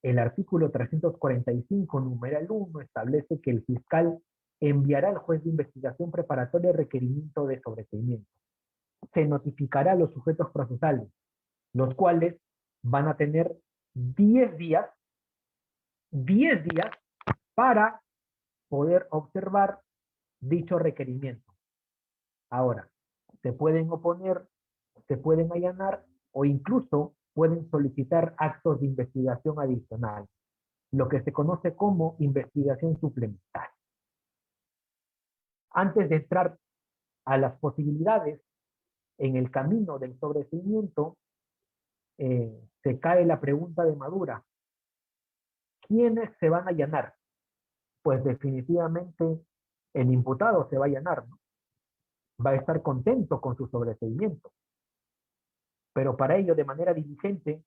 el artículo 345, numeral 1, establece que el fiscal enviará al juez de investigación preparatoria el requerimiento de sobreseimiento. Se notificará a los sujetos procesales, los cuales van a tener 10 días, 10 días para poder observar dicho requerimiento. Ahora, se pueden oponer, se pueden allanar o incluso pueden solicitar actos de investigación adicional, lo que se conoce como investigación suplementaria. Antes de entrar a las posibilidades en el camino del sobreseimiento, se cae la pregunta de Madura. ¿Quiénes se van a allanar? Pues definitivamente el imputado se va a allanar, ¿no? Va a estar contento con su sobreseimiento. Pero para ello, de manera diligente,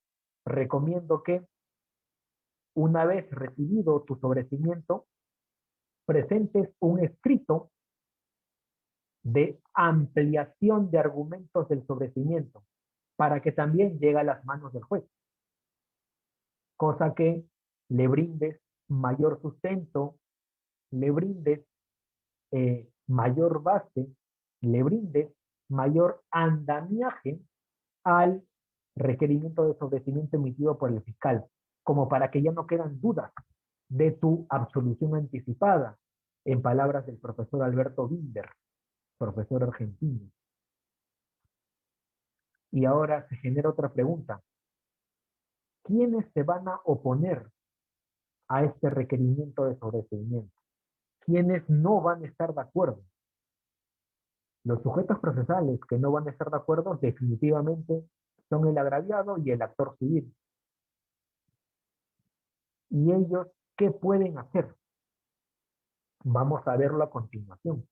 recomiendo que una vez recibido tu sobreseimiento, presentes un escrito de ampliación de argumentos del sobreseimiento para que también llegue a las manos del juez. Cosa que le brindes mayor sustento, le brindes mayor base, le brindes mayor andamiaje al requerimiento de sobreseimiento emitido por el fiscal, como para que ya no quedan dudas de tu absolución anticipada, en palabras del profesor Alberto Binder, profesor argentino. Y ahora se genera otra pregunta. ¿Quiénes se van a oponer a este requerimiento de sobreseimiento? ¿Quiénes no van a estar de acuerdo? Los sujetos procesales que no van a estar de acuerdo definitivamente son el agraviado y el actor civil. ¿Y ellos qué pueden hacer? Vamos a verlo a continuación.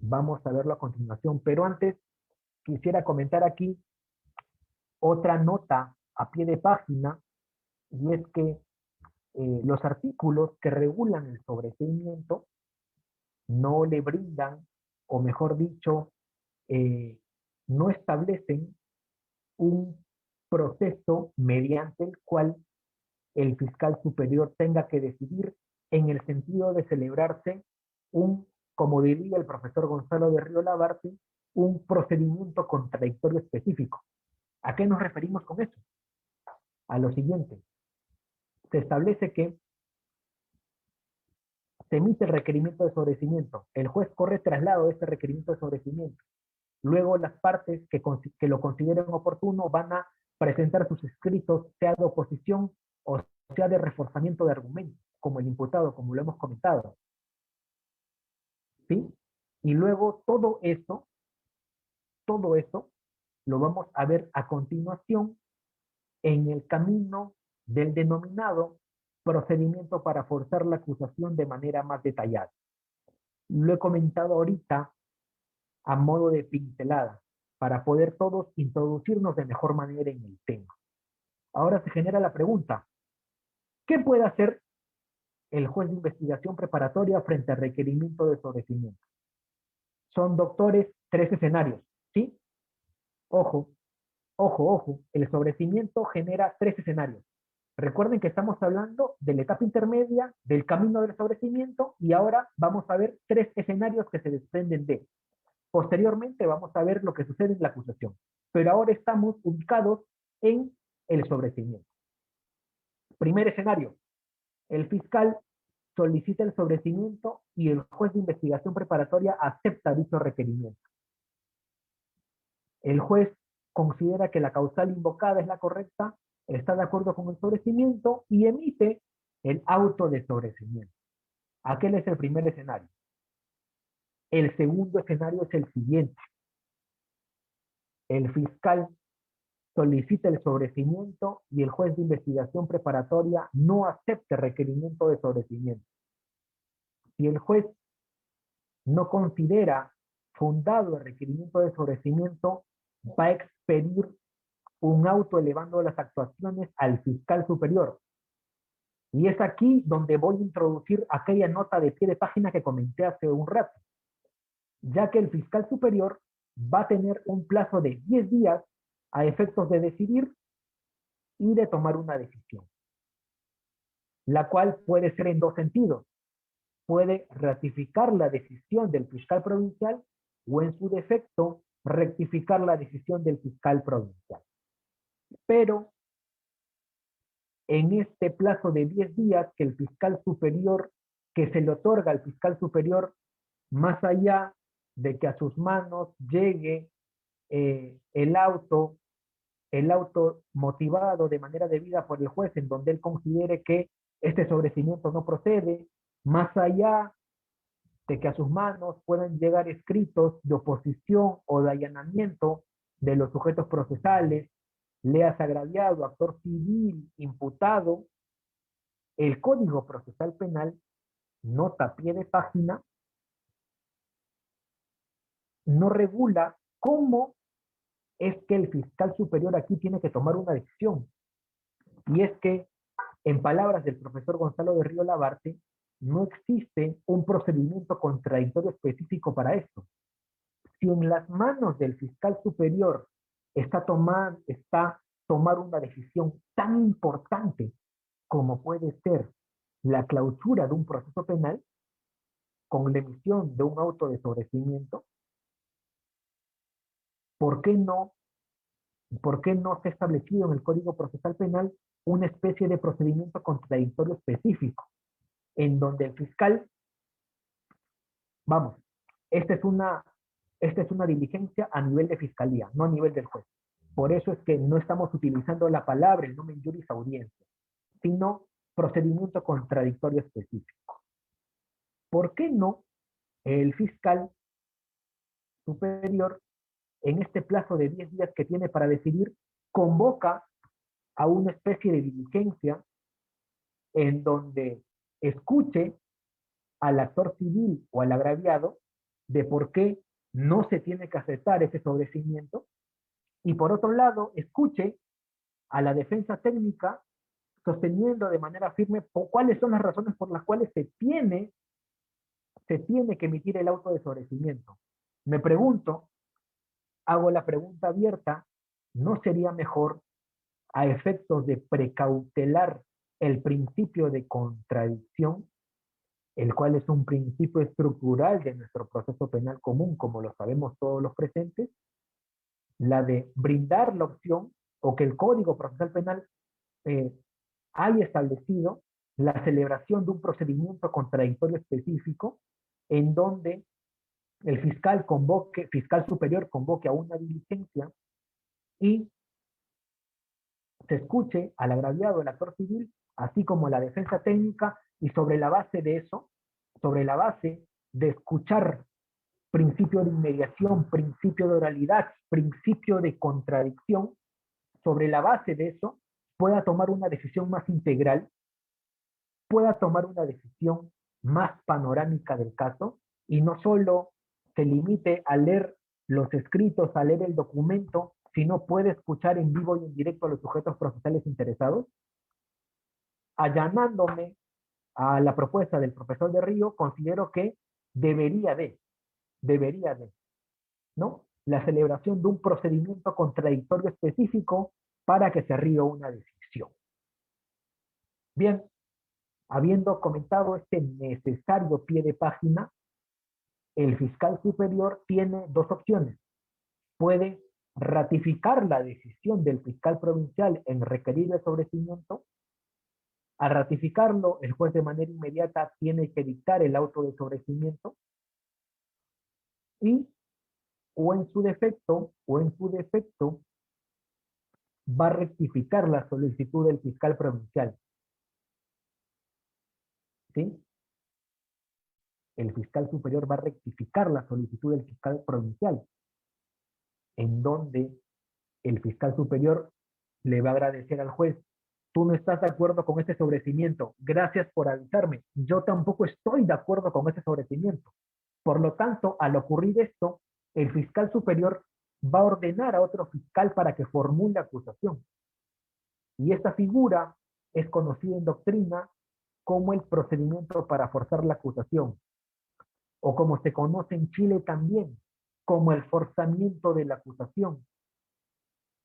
Vamos a verlo a continuación, pero antes quisiera comentar aquí otra nota a pie de página, y es que los artículos que regulan el sobreseimiento no le brindan, o mejor dicho, no establecen un proceso mediante el cual el fiscal superior tenga que decidir en el sentido de celebrarse un, como diría el profesor Gonzalo de Río Labarte, un procedimiento contradictorio específico. ¿A qué nos referimos con eso? A lo siguiente. Se establece que se emite el requerimiento de sobreseimiento. El juez corre traslado de este requerimiento de sobreseimiento. Luego las partes que lo consideren oportuno van a presentar sus escritos, sea de oposición o sea de reforzamiento de argumentos, como el imputado, como lo hemos comentado. ¿Sí? Y luego todo eso lo vamos a ver a continuación en el camino del denominado procedimiento para forzar la acusación de manera más detallada. Lo he comentado ahorita a modo de pincelada, para poder todos introducirnos de mejor manera en el tema. Ahora se genera la pregunta, ¿qué puede hacer el juez de investigación preparatoria frente al requerimiento de sobreseimiento? Son, doctores, 3 escenarios, ¿sí? Ojo, ojo, el sobreseimiento genera 3 escenarios. Recuerden que estamos hablando de la etapa intermedia, del camino del sobreseimiento, y ahora vamos a ver 3 escenarios que se desprenden de. Posteriormente vamos a ver lo que sucede en la acusación. Pero ahora estamos ubicados en el sobreseimiento. Primer escenario, el fiscal solicita el sobreseimiento y el juez de investigación preparatoria acepta dicho requerimiento. El juez considera que la causal invocada es la correcta, está de acuerdo con el sobreseimiento y emite el auto de sobreseimiento. Aquel es el primer escenario. El segundo escenario es el siguiente. El fiscal solicita el sobreseimiento y el juez de investigación preparatoria no acepta el requerimiento de sobreseimiento. Si el juez no considera fundado el requerimiento de sobreseimiento, va a expedir un auto elevando las actuaciones al fiscal superior. Y es aquí donde voy a introducir aquella nota de pie de página que comenté hace un rato, ya que el fiscal superior va a tener un plazo de 10 días a efectos de decidir y de tomar una decisión, la cual puede ser en dos sentidos. Puede ratificar la decisión del fiscal provincial o, en su defecto, rectificar la decisión del fiscal provincial. Pero en este plazo de 10 días que el fiscal superior, que se le otorga al fiscal superior, más allá de que a sus manos llegue el auto motivado de manera debida por el juez, en donde él considere que este sobreseimiento no procede, más allá de que a sus manos puedan llegar escritos de oposición o de allanamiento de los sujetos procesales, leas agraviado, actor civil, imputado, el Código Procesal Penal, nota a pie de página, no regula cómo es que el fiscal superior aquí tiene que tomar una decisión. Y es que, en palabras del profesor Gonzalo de Río Labarte, no existe un procedimiento contradictorio específico para esto. Si en las manos del fiscal superior está tomar una decisión tan importante como puede ser la clausura de un proceso penal, con la emisión de un auto de sobreseimiento, ¿por qué no se ha establecido en el Código Procesal Penal una especie de procedimiento contradictorio específico, en donde el fiscal, vamos, esta es una diligencia a nivel de fiscalía, no a nivel del juez. Por eso es que no estamos utilizando la palabra, el nomen juris audiencia, sino procedimiento contradictorio específico. ¿Por qué no el fiscal superior, en este plazo de 10 días que tiene para decidir, convoca a una especie de diligencia en donde escuche al actor civil o al agraviado de por qué no se tiene que aceptar ese sobreseimiento. Y por otro lado, escuche a la defensa técnica sosteniendo de manera firme cuáles son las razones por las cuales se tiene que emitir el auto de sobreseimiento. Me pregunto, hago la pregunta abierta, ¿no sería mejor, a efectos de precautelar el principio de contradicción, el cual es un principio estructural de nuestro proceso penal común, como lo sabemos todos los presentes, la de brindar la opción o que el Código Procesal Penal eh, haya establecido la celebración de un procedimiento contradictorio específico en donde el fiscal superior convoque a una diligencia y se escuche al agraviado, el actor civil, así como la defensa técnica, y sobre la base de eso, sobre la base de escuchar principio de inmediación, principio de oralidad, principio de contradicción, sobre la base de eso, pueda tomar una decisión más integral, pueda tomar una decisión más panorámica del caso y no solo se limite a leer los escritos, a leer el documento, sino puede escuchar en vivo y en directo a los sujetos procesales interesados. Allanándome a la propuesta del profesor de Río, considero que debería de, ¿no? La celebración de un procedimiento contradictorio específico para que se ríe una decisión. Bien, habiendo comentado este necesario pie de página, el fiscal superior tiene dos opciones. Puede ratificar la decisión del fiscal provincial en requerir el sobreseimiento. Al ratificarlo, el juez de manera inmediata tiene que dictar el auto de sobreseimiento y o en su defecto va a rectificar la solicitud del fiscal provincial. ¿Sí? El fiscal superior va a rectificar la solicitud del fiscal provincial, en donde el fiscal superior le va a agradecer al juez: tú no estás de acuerdo con este sobreseimiento, gracias por avisarme, yo tampoco estoy de acuerdo con ese sobreseimiento. Por lo tanto, al ocurrir esto, el fiscal superior va a ordenar a otro fiscal para que formule acusación. Y esta figura es conocida en doctrina como el procedimiento para forzar la acusación, o como se conoce en Chile también, como el forzamiento de la acusación,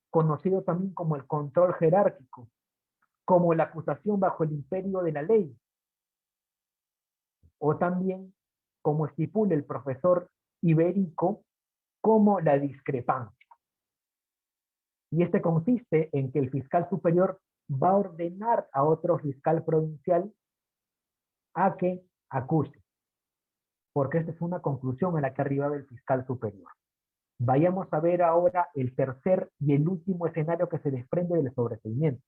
conocido también como el control jerárquico, como la acusación bajo el imperio de la ley, o también, como estipula el profesor Iberico, como la discrepancia. Y este consiste en que el fiscal superior va a ordenar a otro fiscal provincial a que acuse, porque esta es una conclusión a la que ha arribado el fiscal superior. Vayamos a ver ahora el tercer y el último escenario que se desprende del sobreseimiento.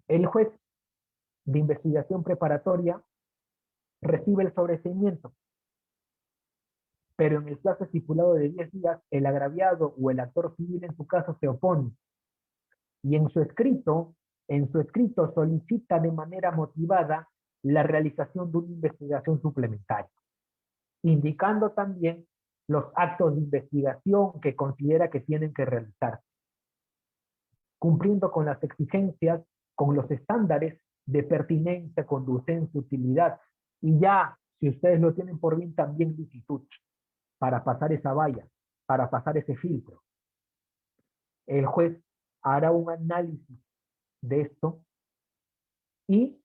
El juez de investigación preparatoria recibe el sobreseimiento, pero en el plazo estipulado de 10 días, el agraviado o el actor civil en su caso se opone y en su escrito solicita de manera motivada la realización de una investigación suplementaria, indicando también los actos de investigación que considera que tienen que realizarse, cumpliendo con las exigencias, con los estándares de pertinencia, conducencia, utilidad, y ya, si ustedes lo tienen por bien, también licitud, para pasar esa valla, para pasar ese filtro. El juez hará un análisis de esto y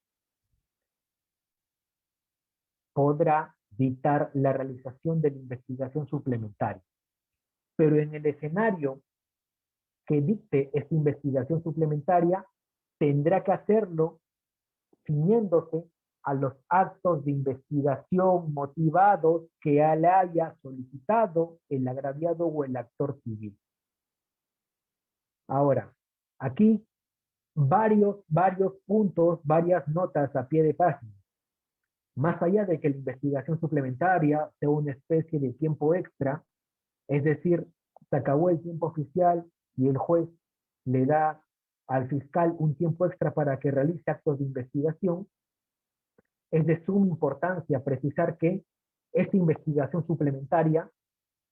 podrá dictar la realización de la investigación suplementaria. Pero en el escenario que dicte esta investigación suplementaria, tendrá que hacerlo ciñéndose a los actos de investigación motivados que le haya solicitado el agraviado o el actor civil. Ahora, aquí varios puntos, varias notas a pie de página. Más allá de que la investigación suplementaria sea una especie de tiempo extra, es decir, se acabó el tiempo oficial y el juez le da al fiscal un tiempo extra para que realice actos de investigación, Es de suma importancia precisar que esta investigación suplementaria,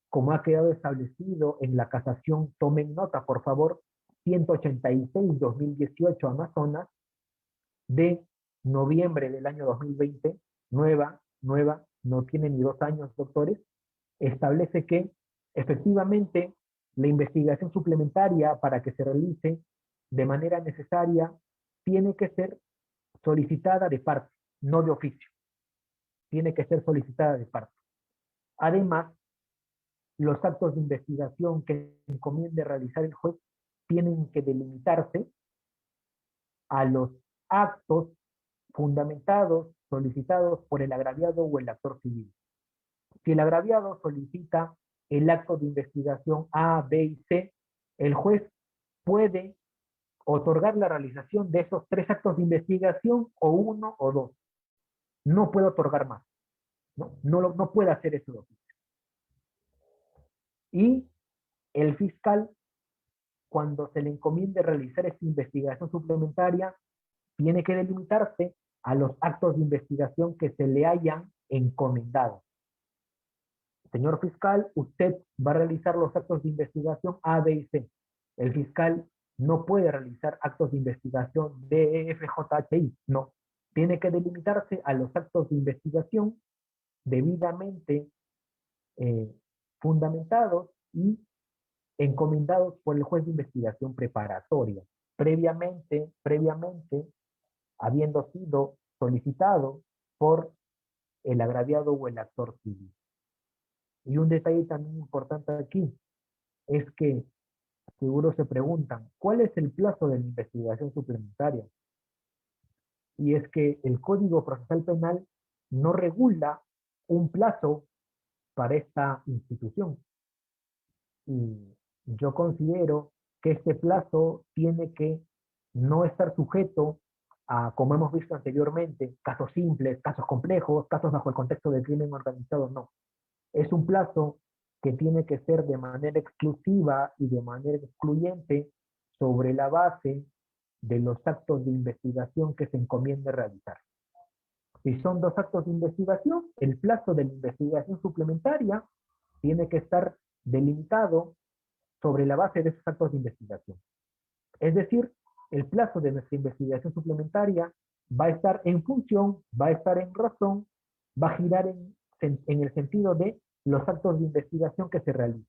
como ha quedado establecido en la casación, tomen nota, por favor, 186-2018 Amazonas, de noviembre del año 2020, nueva, no tiene ni 2 años, doctores, establece que efectivamente la investigación suplementaria para que se realice de manera necesaria tiene que ser solicitada de parte, no de oficio. Tiene que ser solicitada de parte. Además, los actos de investigación que encomiende realizar el juez tienen que delimitarse a los actos fundamentados, solicitados por el agraviado o el actor civil. Si el agraviado solicita el acto de investigación A, B y C, el juez puede otorgar la realización de esos 3 actos de investigación o 1 o 2. No puede otorgar más. No puede hacer eso. Y el fiscal, cuando se le encomiende realizar esta investigación suplementaria, tiene que delimitarse a los actos de investigación que se le hayan encomendado. Señor fiscal, usted va a realizar los actos de investigación A, B y C. El fiscal no puede realizar actos de investigación D, E, F, J, H, I. No. Tiene que delimitarse a los actos de investigación debidamente fundamentados y encomendados por el juez de investigación preparatoria, previamente habiendo sido solicitado por el agraviado o el actor civil. Y un detalle también importante aquí es que seguro se preguntan, ¿cuál es el plazo de la investigación suplementaria? Y es que el Código Procesal Penal no regula un plazo para esta institución. Y yo considero que este plazo tiene que no estar sujeto a, como hemos visto anteriormente, casos simples, casos complejos, casos bajo el contexto del crimen organizado, no. Es un plazo que tiene que ser de manera exclusiva y de manera excluyente sobre la base de los actos de investigación que se encomiende realizar. Si son 2 actos de investigación, el plazo de la investigación suplementaria tiene que estar delimitado sobre la base de esos actos de investigación. Es decir, el plazo de nuestra investigación suplementaria va a estar en función, va a estar en razón, va a girar en el sentido de los actos de investigación que se realicen.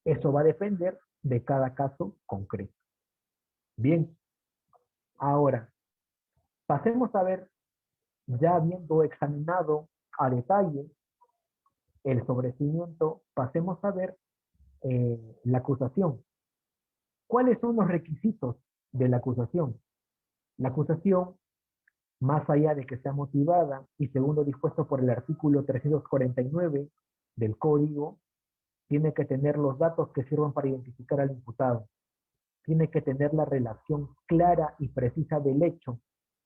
Eso va a depender de cada caso concreto. Bien, ahora, pasemos a ver, ya habiendo examinado a detalle el sobreseimiento, pasemos a ver la acusación. ¿Cuáles son los requisitos de la acusación? La acusación, más allá de que sea motivada y según lo dispuesto por el artículo 349 del Código, tiene que tener los datos que sirvan para identificar al imputado. Tiene que tener la relación clara y precisa del hecho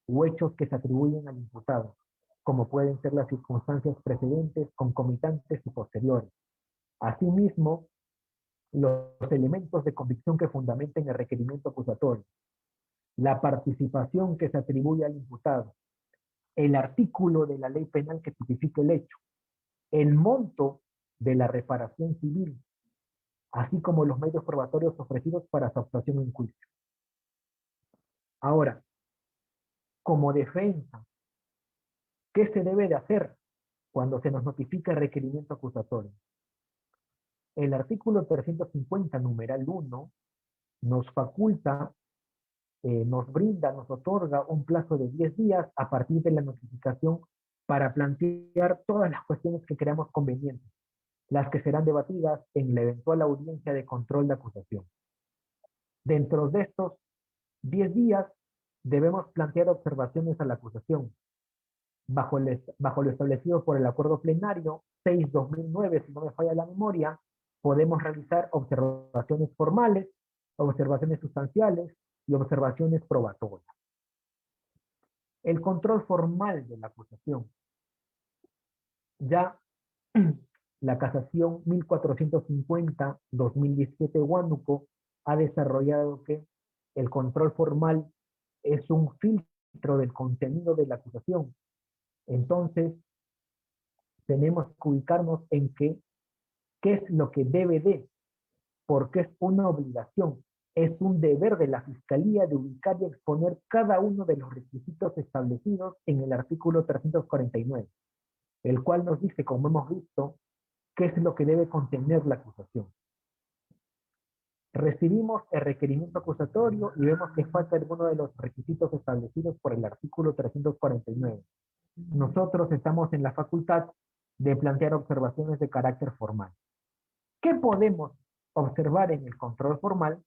o hechos que se atribuyen al imputado, como pueden ser las circunstancias precedentes, concomitantes y posteriores. Asimismo, los elementos de convicción que fundamenten el requerimiento acusatorio, la participación que se atribuye al imputado, el artículo de la ley penal que tipifique el hecho, el monto de la reparación civil, así como los medios probatorios ofrecidos para su actuación en juicio. Ahora, como defensa, ¿qué se debe de hacer cuando se nos notifica el requerimiento acusatorio? El artículo 350, numeral 1, nos faculta, nos brinda, nos otorga un plazo de 10 días a partir de la notificación para plantear todas las cuestiones que creamos convenientes, las que serán debatidas en la eventual audiencia de control de acusación. Dentro de estos 10 días debemos plantear observaciones a la acusación, bajo lo establecido por el acuerdo plenario 6/2009, si no me falla la memoria. Podemos realizar observaciones formales, observaciones sustanciales y observaciones probatorias. El control formal de la acusación. Ya la casación 1450-2017 Huánuco ha desarrollado que el control formal es un filtro dentro del contenido de la acusación. Entonces, tenemos que ubicarnos en qué es lo que debe de, porque es una obligación, es un deber de la Fiscalía de ubicar y exponer cada uno de los requisitos establecidos en el artículo 349, el cual nos dice, como hemos visto, qué es lo que debe contener la acusación. Recibimos el requerimiento acusatorio y vemos que falta alguno de los requisitos establecidos por el artículo 349. Nosotros estamos en la facultad de plantear observaciones de carácter formal. ¿Qué podemos observar en el control formal?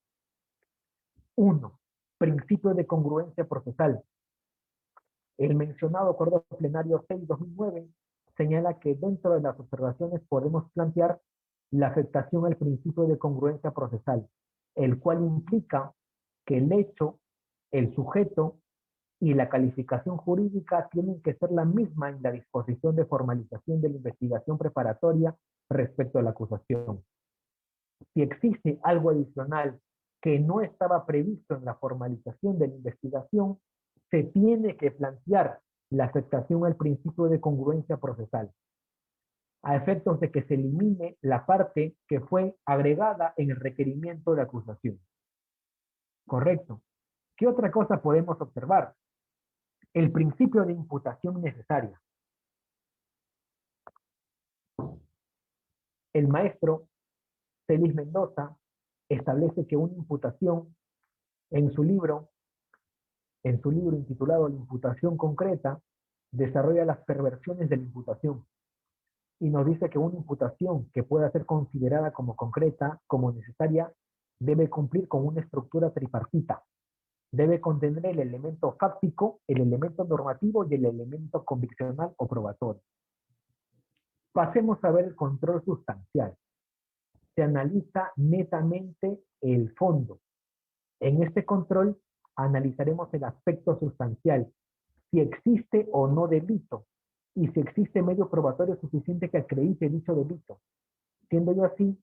1. Principio de congruencia procesal. El mencionado acuerdo plenario 6/2009 señala que dentro de las observaciones podemos plantear la afectación al principio de congruencia procesal, el cual implica que el hecho, el sujeto y la calificación jurídica tienen que ser la misma en la disposición de formalización de la investigación preparatoria respecto a la acusación. Si existe algo adicional que no estaba previsto en la formalización de la investigación, se tiene que plantear la afectación al principio de congruencia procesal, a efectos de que se elimine la parte que fue agregada en el requerimiento de acusación. Correcto. ¿Qué otra cosa podemos observar? El principio de imputación necesaria. El maestro Celis Mendoza establece que una imputación en su libro intitulado La imputación concreta, desarrolla las perversiones de la imputación y nos dice que una imputación que pueda ser considerada como concreta, como necesaria, debe cumplir con una estructura tripartita. Debe contener el elemento fáctico, el elemento normativo y el elemento conviccional o probatorio. Pasemos a ver el control sustancial. Se analiza netamente el fondo. En este control analizaremos el aspecto sustancial, si existe o no delito, y si existe medio probatorio suficiente que acredite dicho delito. Siendo yo así,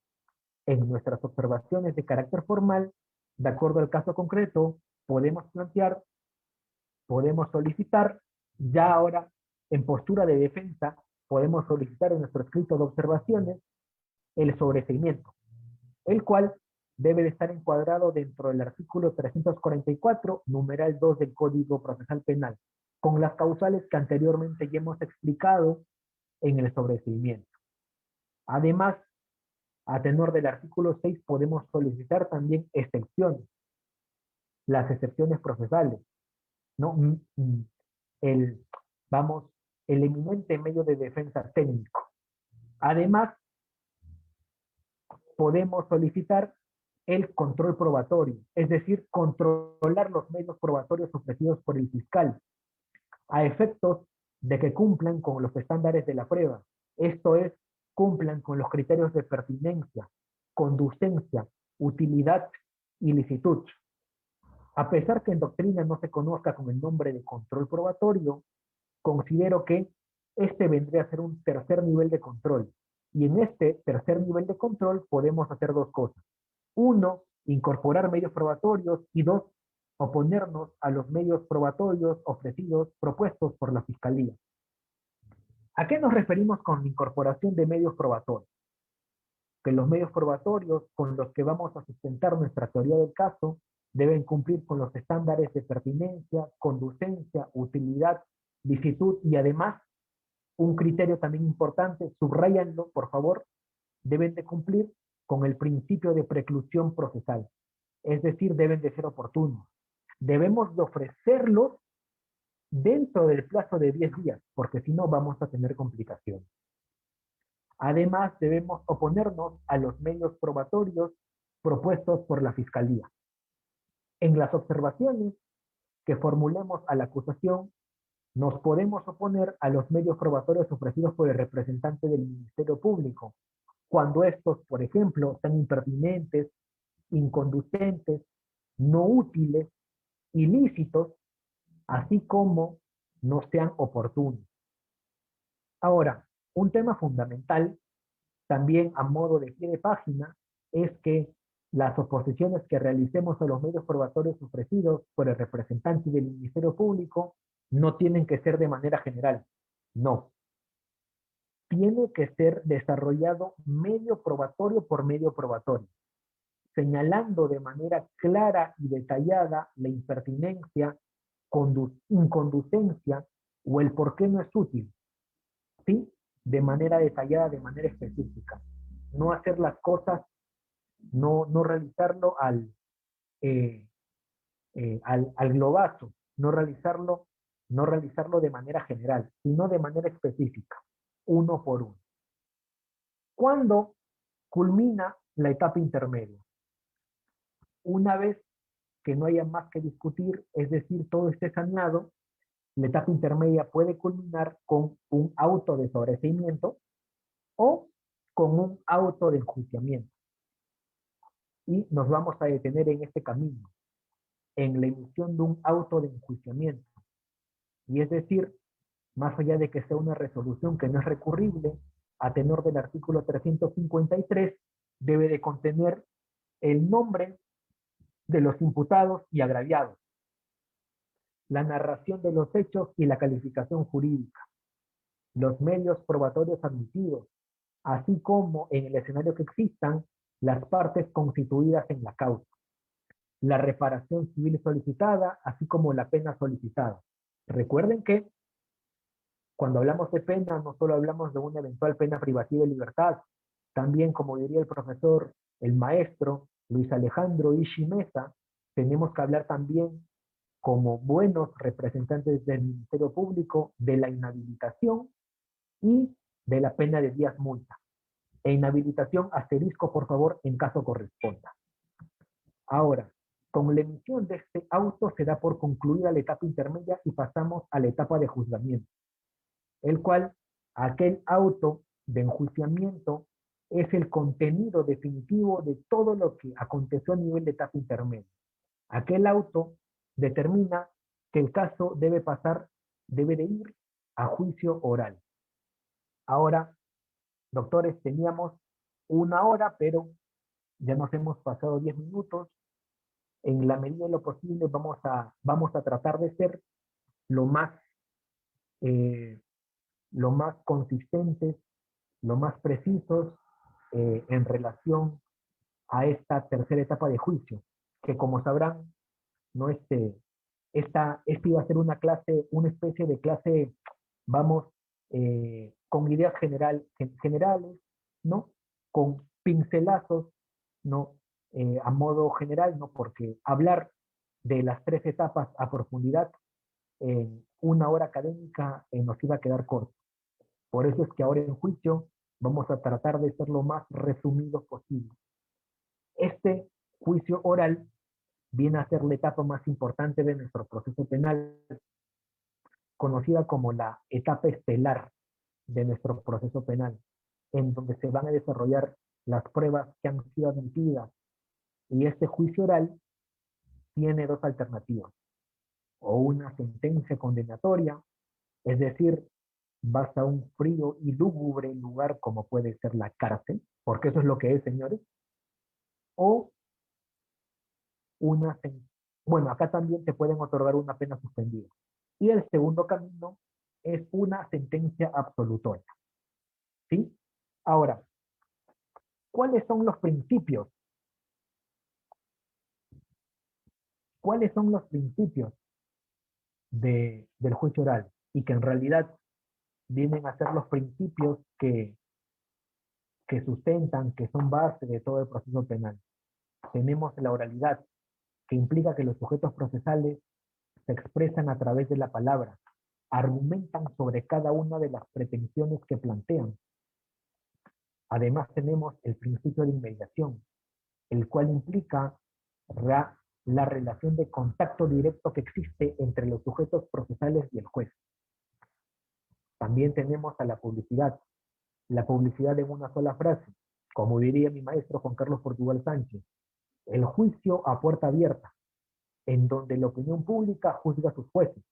en nuestras observaciones de carácter formal, de acuerdo al caso concreto, podemos plantear, podemos solicitar, ya ahora en postura de defensa, podemos solicitar en nuestro escrito de observaciones el sobreseimiento, el cual debe de estar encuadrado dentro del artículo 344, numeral 2 del Código Procesal Penal, con las causales que anteriormente ya hemos explicado en el sobreseimiento. Además, a tenor del artículo 6 podemos solicitar también excepciones, las excepciones procesales, ¿no? El, vamos, el eminente medio de defensa técnico. Además, podemos solicitar el control probatorio, es decir, controlar los medios probatorios ofrecidos por el fiscal, a efectos de que cumplan con los estándares de la prueba, esto es, cumplan con los criterios de pertinencia, conducencia, utilidad y licitud. A pesar que en doctrina no se conozca con el nombre de control probatorio, considero que este vendría a ser un tercer nivel de control. Y en este tercer nivel de control podemos hacer dos cosas. Uno, incorporar medios probatorios y dos, oponernos a los medios probatorios ofrecidos, propuestos por la Fiscalía. ¿A qué nos referimos con la incorporación de medios probatorios? Que los medios probatorios con los que vamos a sustentar nuestra teoría del caso deben cumplir con los estándares de pertinencia, conducencia, utilidad, licitud y además, un criterio también importante, subráyanlo por favor, deben de cumplir con el principio de preclusión procesal, es decir, deben de ser oportunos. Debemos de ofrecerlos dentro del plazo de 10 días, porque si no vamos a tener complicaciones. Además, debemos oponernos a los medios probatorios propuestos por la Fiscalía. En las observaciones que formulemos a la acusación, nos podemos oponer a los medios probatorios ofrecidos por el representante del Ministerio Público, cuando estos, por ejemplo, sean impertinentes, inconducentes, no útiles, ilícitos, así como no sean oportunos. Ahora, un tema fundamental, también a modo de pie de página, es que Las oposiciones que realicemos a los medios probatorios ofrecidos por el representante del Ministerio Público no tienen que ser de manera general. No, tiene que ser desarrollado medio probatorio por medio probatorio, señalando de manera clara y detallada la impertinencia, inconducencia o el por qué no es útil, ¿sí? De manera detallada, de manera específica. No hacer las cosas, no realizarlo eh, al globazo, no realizarlo de manera general, sino de manera específica, uno por uno. ¿Cuándo culmina la etapa intermedia? Una vez que no haya más que discutir, es decir, todo esté saneado, la etapa intermedia puede culminar con un auto de sobreseimiento o con un auto de enjuiciamiento. Y nos vamos a detener en este camino, en la emisión de un auto de enjuiciamiento. Y es decir, más allá de que sea una resolución que no es recurrible, a tenor del artículo 353, debe de contener el nombre de los imputados y agraviados, la narración de los hechos y la calificación jurídica, los medios probatorios admitidos, así como en el escenario que existan las partes constituidas en la causa, la reparación civil solicitada, así como la pena solicitada. Recuerden que cuando hablamos de pena, no solo hablamos de una eventual pena privativa de libertad, también, como diría el profesor, el maestro Luis Alejandro Ishi Mesa, tenemos que hablar también, como buenos representantes del Ministerio Público, de la inhabilitación y de la pena de días multa. E inhabilitación asterisco, por favor, en caso corresponda. Ahora, con la emisión de este auto se da por concluida la etapa intermedia y pasamos a la etapa de juzgamiento, el cual, aquel auto de enjuiciamiento es el contenido definitivo de todo lo que aconteció a nivel de etapa intermedia. Aquel auto determina que el caso debe de ir a juicio oral. Ahora, doctores, teníamos una hora, pero ya nos hemos pasado 10 minutos. En la medida de lo posible vamos a tratar de ser lo más, eh, lo más consistentes, lo más precisos en relación a esta tercera etapa de juicio, que como sabrán, no esta iba a ser una clase, una especie de clase, vamos, con ideas generales, ¿no? Con pincelazos, ¿no? A modo general, ¿no? Porque hablar de las tres etapas a profundidad en una hora académica nos iba a quedar corto. Por eso es que ahora en juicio vamos a tratar de ser lo más resumido posible. Este juicio oral viene a ser la etapa más importante de nuestro proceso penal, conocida como la etapa estelar de nuestro proceso penal, en donde se van a desarrollar las pruebas que han sido admitidas. Y este juicio oral tiene dos alternativas: o una sentencia condenatoria, es decir, vas a un frío y lúgubre lugar como puede ser la cárcel, porque eso es lo que es, señores, o una, bueno, acá también te pueden otorgar una pena suspendida. Y el segundo camino es una sentencia absolutoria, ¿sí? Ahora, ¿cuáles son los principios? ¿Cuáles son los principios del juicio oral? Y que en realidad vienen a ser los principios que sustentan, que son base de todo el proceso penal. Tenemos la oralidad, que implica que los sujetos procesales se expresan a través de la palabra, argumentan sobre cada una de las pretensiones que plantean. Además tenemos el principio de inmediación, el cual implica la relación de contacto directo que existe entre los sujetos procesales y el juez. También tenemos a la publicidad en una sola frase, como diría mi maestro Juan Carlos Portugal Sánchez, el juicio a puerta abierta, en donde la opinión pública juzga a sus jueces,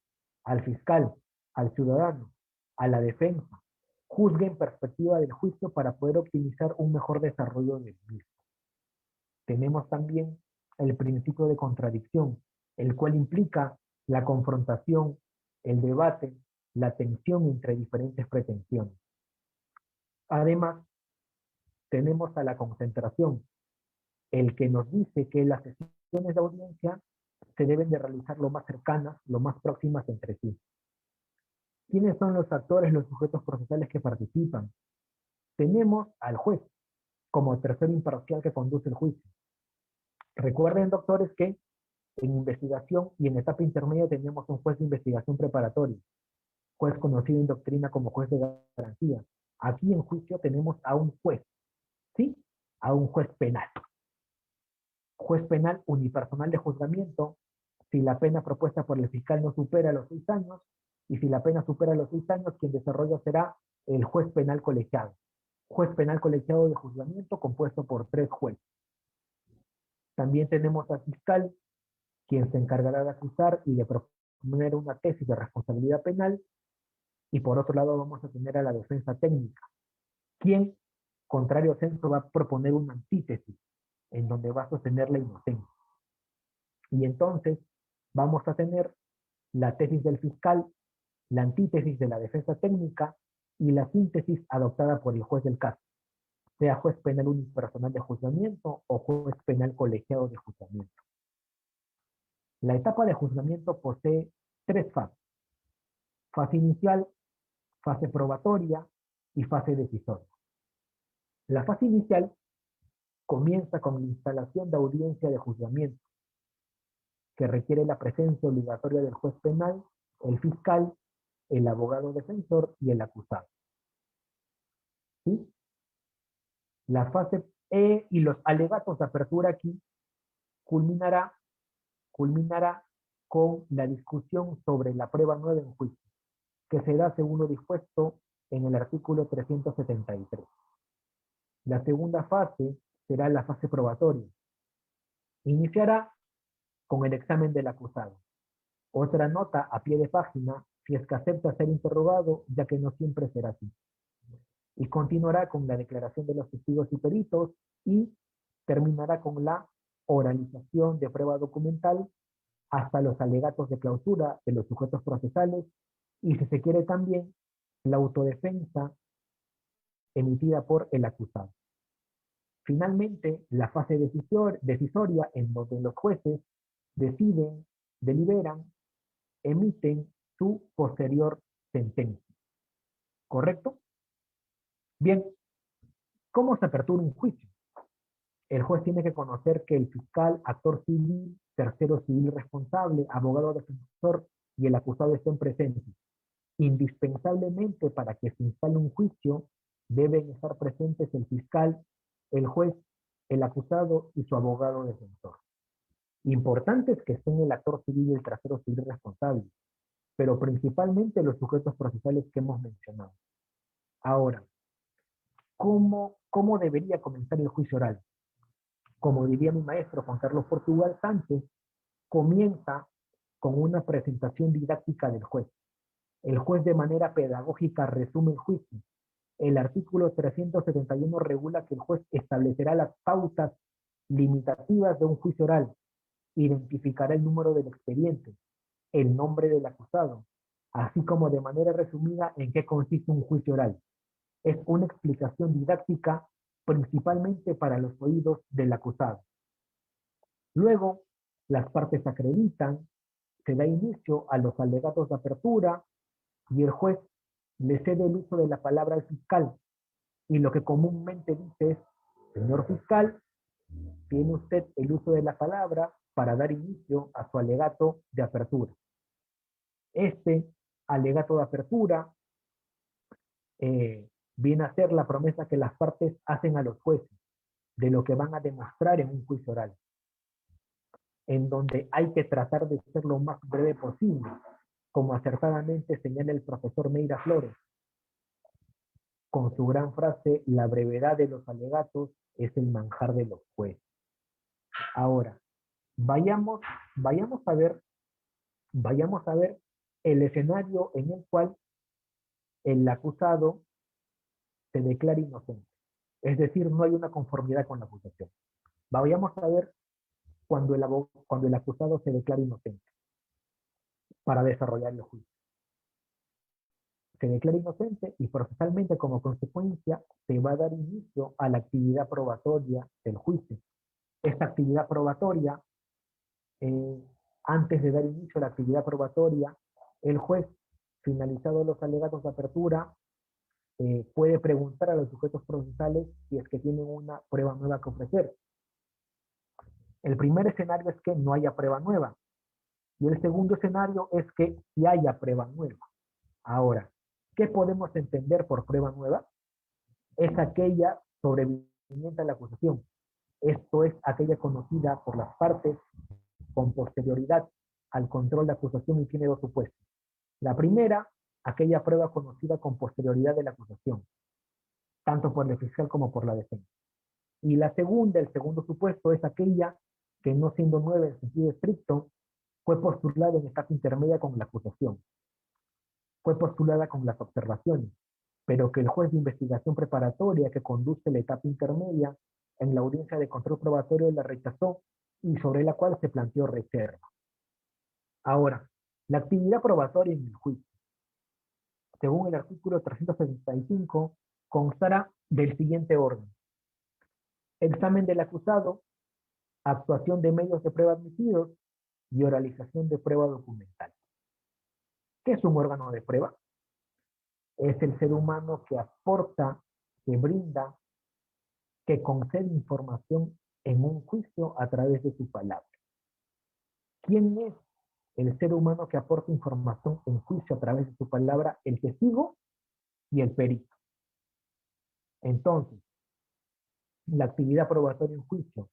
al fiscal, al ciudadano, a la defensa, juzgue en perspectiva del juicio para poder optimizar un mejor desarrollo del mismo. Tenemos también el principio de contradicción, el cual implica la confrontación, el debate, la tensión entre diferentes pretensiones. Además, tenemos a la concentración, el que nos dice que las sesiones de audiencia se deben de realizar lo más cercanas, lo más próximas entre sí. ¿Quiénes son los actores, los sujetos procesales que participan? Tenemos al juez como tercero imparcial que conduce el juicio. Recuerden, doctores, que en investigación y en etapa intermedia teníamos un juez de investigación preparatorio, juez conocido en doctrina como juez de garantía. Aquí en juicio tenemos a un juez, ¿sí? A un juez penal. Juez penal unipersonal de juzgamiento, si la pena propuesta por el fiscal no supera los 6 años, y si la pena supera los 6 años, quien desarrolla será el juez penal colegiado. Juez penal colegiado de juzgamiento compuesto por 3 jueces. También tenemos al fiscal, quien se encargará de acusar y de proponer una tesis de responsabilidad penal, y por otro lado vamos a tener a la defensa técnica, quien, contrario a censo, va a proponer una antítesis, en donde va a sostener la inocencia. Y entonces vamos a tener la tesis del fiscal, la antítesis de la defensa técnica y la síntesis adoptada por el juez del caso, sea juez penal unipersonal de juzgamiento o juez penal colegiado de juzgamiento. La etapa de juzgamiento posee 3 fases: fase inicial, fase probatoria y fase decisoria. La fase inicial comienza con la instalación de audiencia de juzgamiento, que requiere la presencia obligatoria del juez penal, el fiscal, el abogado defensor y el acusado. ¿Sí? La fase E y los alegatos de apertura aquí culminará con la discusión sobre la prueba nueva en juicio, que se da según lo dispuesto en el artículo 373. La segunda fase será la fase probatoria. Iniciará con el examen del acusado. Otra nota a pie de página si es que acepta ser interrogado, ya que no siempre será así. Y continuará con la declaración de los testigos y peritos y terminará con la oralización de prueba documental hasta los alegatos de clausura de los sujetos procesales y, si se quiere, también la autodefensa emitida por el acusado. Finalmente, la fase decisoria, en donde los jueces deciden, deliberan, emiten su posterior sentencia. ¿Correcto? Bien, ¿cómo se apertura un juicio? El juez tiene que conocer que el fiscal, actor civil, tercero civil responsable, abogado defensor y el acusado estén presentes. Indispensablemente, para que se instale un juicio, deben estar presentes el fiscal, el juez, el acusado y su abogado defensor. Importante es que estén el actor civil y el tercero civil responsable, pero principalmente los sujetos procesales que hemos mencionado. Ahora, ¿cómo debería comenzar el juicio oral? Como diría mi maestro Juan Carlos Portugal Sánchez, comienza con una presentación didáctica del juez. El juez de manera pedagógica resume el juicio. El artículo 371 regula que el juez establecerá las pautas limitativas de un juicio oral, identificará el número del expediente, el nombre del acusado, así como de manera resumida en qué consiste un juicio oral. Es una explicación didáctica principalmente para los oídos del acusado. Luego, las partes acreditan, se da inicio a los alegatos de apertura y el juez le cede el uso de la palabra al fiscal. Y lo que comúnmente dice es: señor fiscal, tiene usted el uso de la palabra para dar inicio a su alegato de apertura. Este alegato de apertura viene a ser la promesa que las partes hacen a los jueces de lo que van a demostrar en un juicio oral, en donde hay que tratar de ser lo más breve posible, como acertadamente señala el profesor Meira Flores, con su gran frase: la brevedad de los alegatos es el manjar de los jueces. Ahora, vayamos a ver el escenario en el cual el acusado se declara inocente. Es decir, no hay una conformidad con la acusación. Vayamos a ver cuando el acusado se declara inocente para desarrollar el juicio. Se declara inocente y procesalmente como consecuencia se va a dar inicio a la actividad probatoria del juicio. Esta actividad probatoria, eh, antes de dar inicio a la actividad probatoria, el juez, finalizados los alegatos de apertura, puede preguntar a los sujetos procesales si es que tienen una prueba nueva que ofrecer. El primer escenario es que no haya prueba nueva y el segundo escenario es que sí haya prueba nueva. Ahora, ¿qué podemos entender por prueba nueva? Es aquella sobreviviente a la acusación. Esto es aquella conocida por las partes con posterioridad al control de acusación y tiene dos supuestos. La primera, aquella prueba conocida con posterioridad de la acusación, tanto por el fiscal como por la defensa. Y la segunda, el segundo supuesto, es aquella que no siendo nueva en sentido estricto, fue postulada en etapa intermedia con la acusación, fue postulada con las observaciones, pero que el juez de investigación preparatoria que conduce la etapa intermedia en la audiencia de control probatorio la rechazó y sobre la cual se planteó reserva. Ahora, la actividad probatoria en el juicio, según el artículo 375, constará del siguiente orden: examen del acusado, actuación de medios de prueba admitidos y oralización de prueba documental. ¿Qué es un órgano de prueba? Es el ser humano que aporta, que brinda, que concede información en un juicio a través de su palabra. ¿Quién es el ser humano que aporta información en juicio a través de su palabra? El testigo y el perito. Entonces, la actividad probatoria en juicio,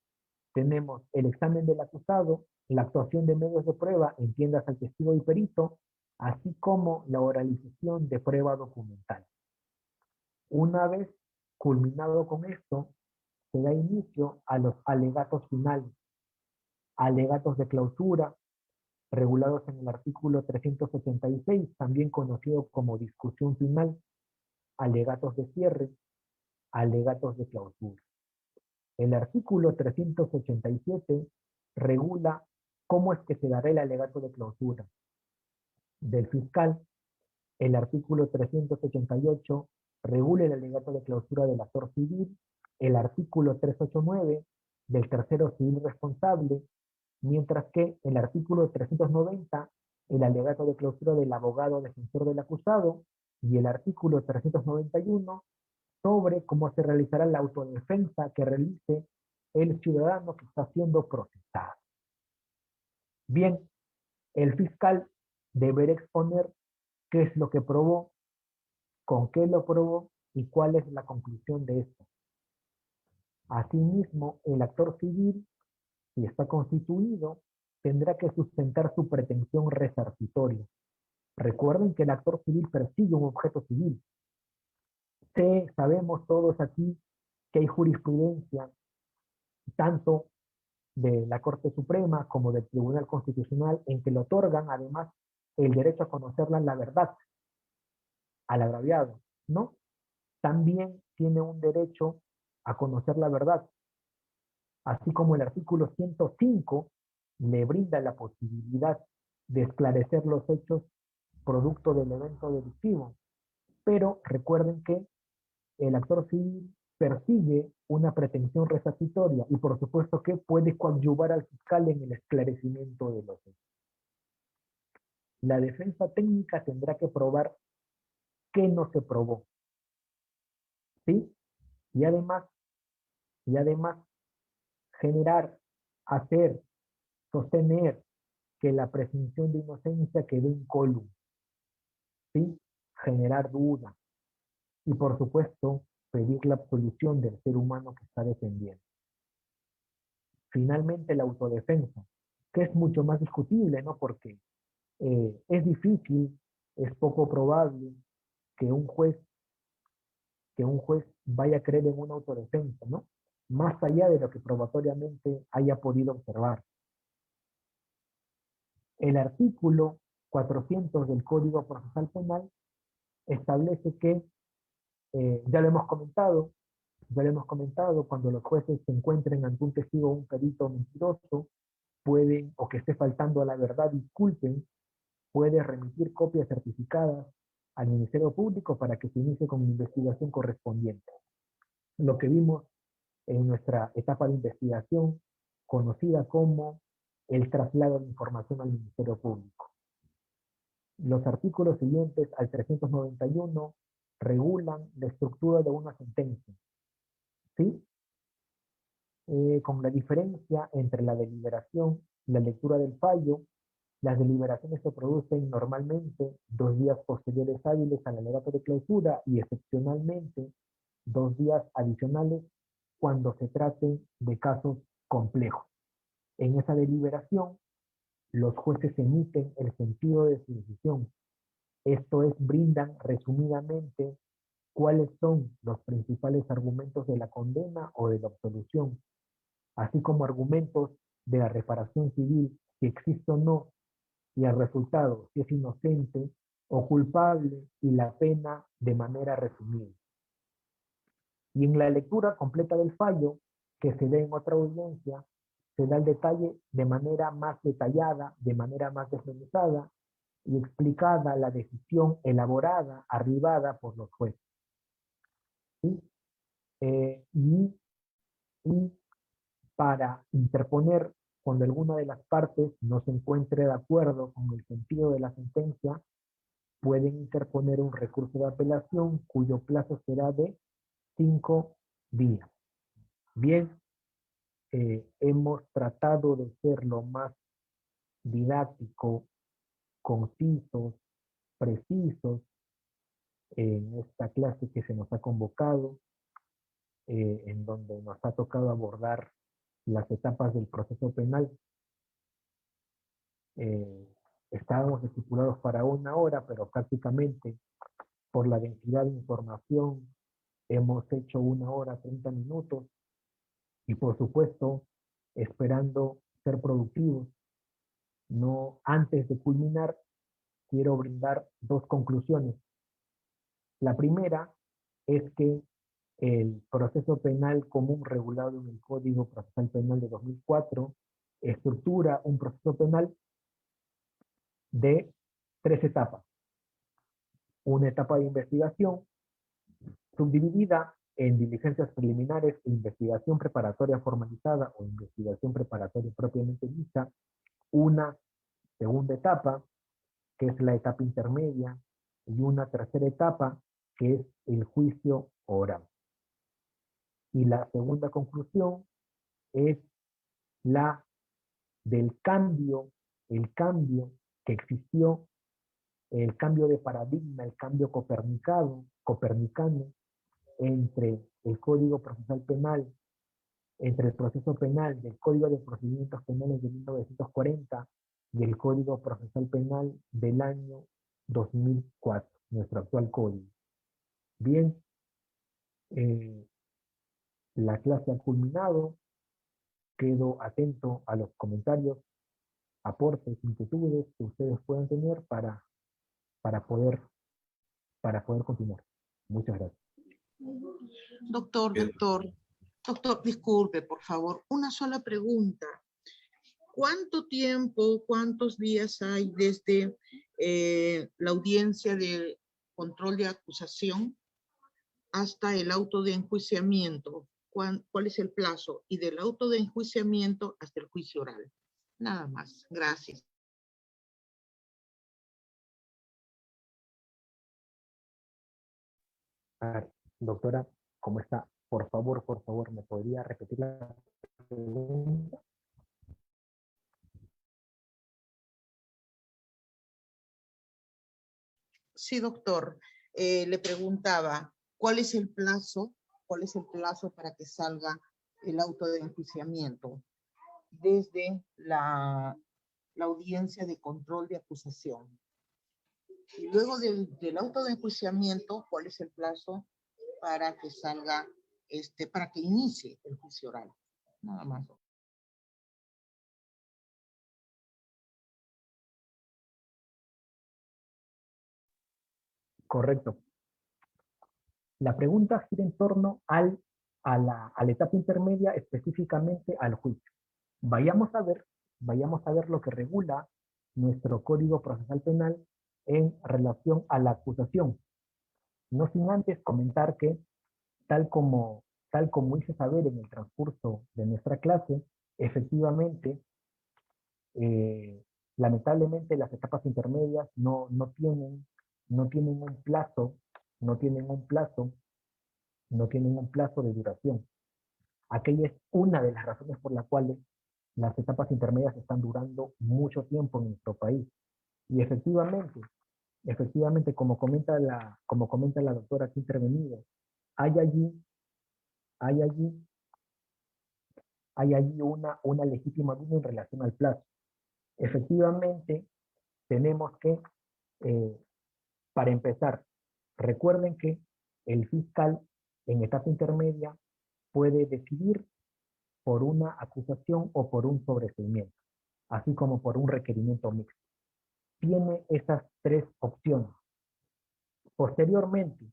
tenemos el examen del acusado, la actuación de medios de prueba, entiendas al testigo y perito, así como la oralización de prueba documental. Una vez culminado con esto, se da inicio a los alegatos finales, alegatos de clausura, regulados en el artículo 386, también conocido como discusión final, alegatos de cierre, alegatos de clausura. El artículo 387 regula cómo es que se dará el alegato de clausura del fiscal. El artículo 388 regula el alegato de clausura del actor civil. El artículo 389 del tercero civil responsable, mientras que el artículo 390 el alegato de clausura del abogado defensor del acusado y el artículo 391 sobre cómo se realizará la autodefensa que realice el ciudadano que está siendo procesado. Bien, el fiscal deberá exponer qué es lo que probó, con qué lo probó y cuál es la conclusión de esto. Asimismo, el actor civil, si está constituido, tendrá que sustentar su pretensión resarcitoria. Recuerden que el actor civil persigue un objeto civil. Sabemos todos aquí que hay jurisprudencia tanto de la Corte Suprema como del Tribunal Constitucional en que le otorgan además el derecho a conocerla la verdad al agraviado, ¿no? También tiene un derecho a conocer la verdad, así como el artículo 105 le brinda la posibilidad de esclarecer los hechos producto del evento delictivo. Pero recuerden que el actor civil persigue una pretensión resarcitoria y por supuesto que puede coadyuvar al fiscal en el esclarecimiento de los hechos. La defensa técnica tendrá que probar qué no se probó, ¿sí? Y además, y además generar, hacer, sostener que la presunción de inocencia quedó incólume, ¿sí? Generar duda y por supuesto pedir la absolución del ser humano que está defendiendo. Finalmente la autodefensa, que es mucho más discutible, ¿no? Porque es difícil, es poco probable que un juez, vaya a creer en una autodefensa, ¿no? Más allá de lo que probatoriamente haya podido observar. El artículo 400 del Código Procesal Penal establece que, ya lo hemos comentado, Ya lo hemos comentado, cuando los jueces se encuentren ante un testigo o un perito mentiroso, pueden, o que esté faltando a la verdad, disculpen, puede remitir copias certificadas al Ministerio Público para que se inicie con la investigación correspondiente. Lo que vimos en nuestra etapa de investigación, conocida como el traslado de información al Ministerio Público. Los artículos siguientes al 391 regulan la estructura de una sentencia, ¿sí? Con la diferencia entre la deliberación y la lectura del fallo. Las deliberaciones se producen normalmente 2 días posteriores hábiles al alegato de clausura y excepcionalmente 2 días adicionales cuando se traten de casos complejos. En esa deliberación, los jueces emiten el sentido de su decisión. Esto es, brindan resumidamente cuáles son los principales argumentos de la condena o de la absolución, así como argumentos de la reparación civil, si existe o no, y el resultado, si es inocente o culpable, y la pena de manera resumida. Y en la lectura completa del fallo, que se dé en otra audiencia, se da el detalle de manera más detallada, de manera más desmenuzada y explicada la decisión elaborada, arribada por los jueces. ¿Sí? Y para interponer cuando alguna de las partes no se encuentre de acuerdo con el sentido de la sentencia, pueden interponer un recurso de apelación cuyo plazo será de 5 días. Bien, hemos tratado de ser lo más didáctico, concisos, precisos en esta clase que se nos ha convocado, en donde nos ha tocado abordar las etapas del proceso penal. Estábamos estipulados para 1 hora, pero prácticamente por la densidad de información hemos hecho 1 hora 30 minutos y por supuesto esperando ser productivos. No, antes de culminar, quiero brindar 2 conclusiones. La primera es que el proceso penal común regulado en el Código Procesal Penal de 2004 estructura un proceso penal de 3 etapas. Una etapa de investigación, subdividida en diligencias preliminares e investigación preparatoria formalizada o investigación preparatoria propiamente dicha. Una segunda etapa, que es la etapa intermedia, y una tercera etapa, que es el juicio oral. Y la segunda conclusión es la del cambio, el cambio que existió, el cambio de paradigma, el cambio copernicano entre el Código Procesal Penal, entre el proceso penal del Código de Procedimientos Penales de 1940 y el Código Procesal Penal del año 2004, nuestro actual código. Bien, la clase ha culminado, quedo atento a los comentarios, aportes, inquietudes que ustedes puedan tener para poder, para poder continuar. Muchas gracias. Doctor, disculpe, por favor, una sola pregunta. ¿Cuánto tiempo, cuántos días hay desde la audiencia de control de acusación hasta el auto de enjuiciamiento? ¿Cuál es el plazo? Y del auto de enjuiciamiento hasta el juicio oral. Nada más. Gracias. Doctora, ¿cómo está? Por favor, ¿me podría repetir la pregunta? Sí, doctor. Le preguntaba, ¿cuál es el plazo? ¿Cuál es el plazo para que salga el auto de enjuiciamiento desde la audiencia de control de acusación? Y luego del auto de enjuiciamiento, ¿cuál es el plazo para que salga, para que inicie el juicio oral? Nada más. Correcto. La pregunta gira en torno al a la etapa intermedia, específicamente al juicio. Vayamos a ver lo que regula nuestro Código Procesal Penal en relación a la acusación. No sin antes comentar que, tal como, tal como hice saber en el transcurso de nuestra clase, efectivamente, lamentablemente las etapas intermedias no tienen un plazo, no tienen un plazo, no tienen un plazo de duración. Aquella es una de las razones por las cuales las etapas intermedias están durando mucho tiempo en nuestro país. Y efectivamente, como comenta la doctora aquí intervenido, hay allí, hay allí, hay allí una legítima duda en relación al plazo. Efectivamente, tenemos que, eh, para empezar, recuerden que el fiscal en etapa intermedia puede decidir por una acusación o por un sobreseimiento, así como por un requerimiento mixto. Tiene esas tres opciones. Posteriormente,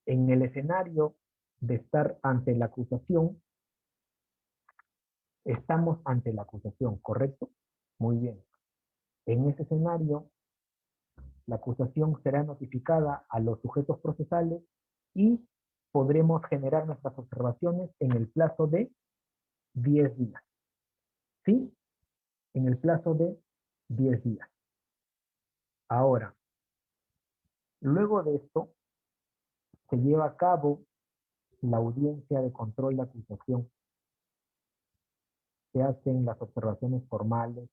en el escenario de estar ante la acusación, estamos ante la acusación, ¿correcto? Muy bien. En ese escenario, la acusación será notificada a los sujetos procesales y podremos generar nuestras observaciones en el plazo de 10 días. ¿Sí? En el plazo de 10 días. Ahora, luego de esto, se lleva a cabo la audiencia de control de acusación. Se hacen las observaciones formales,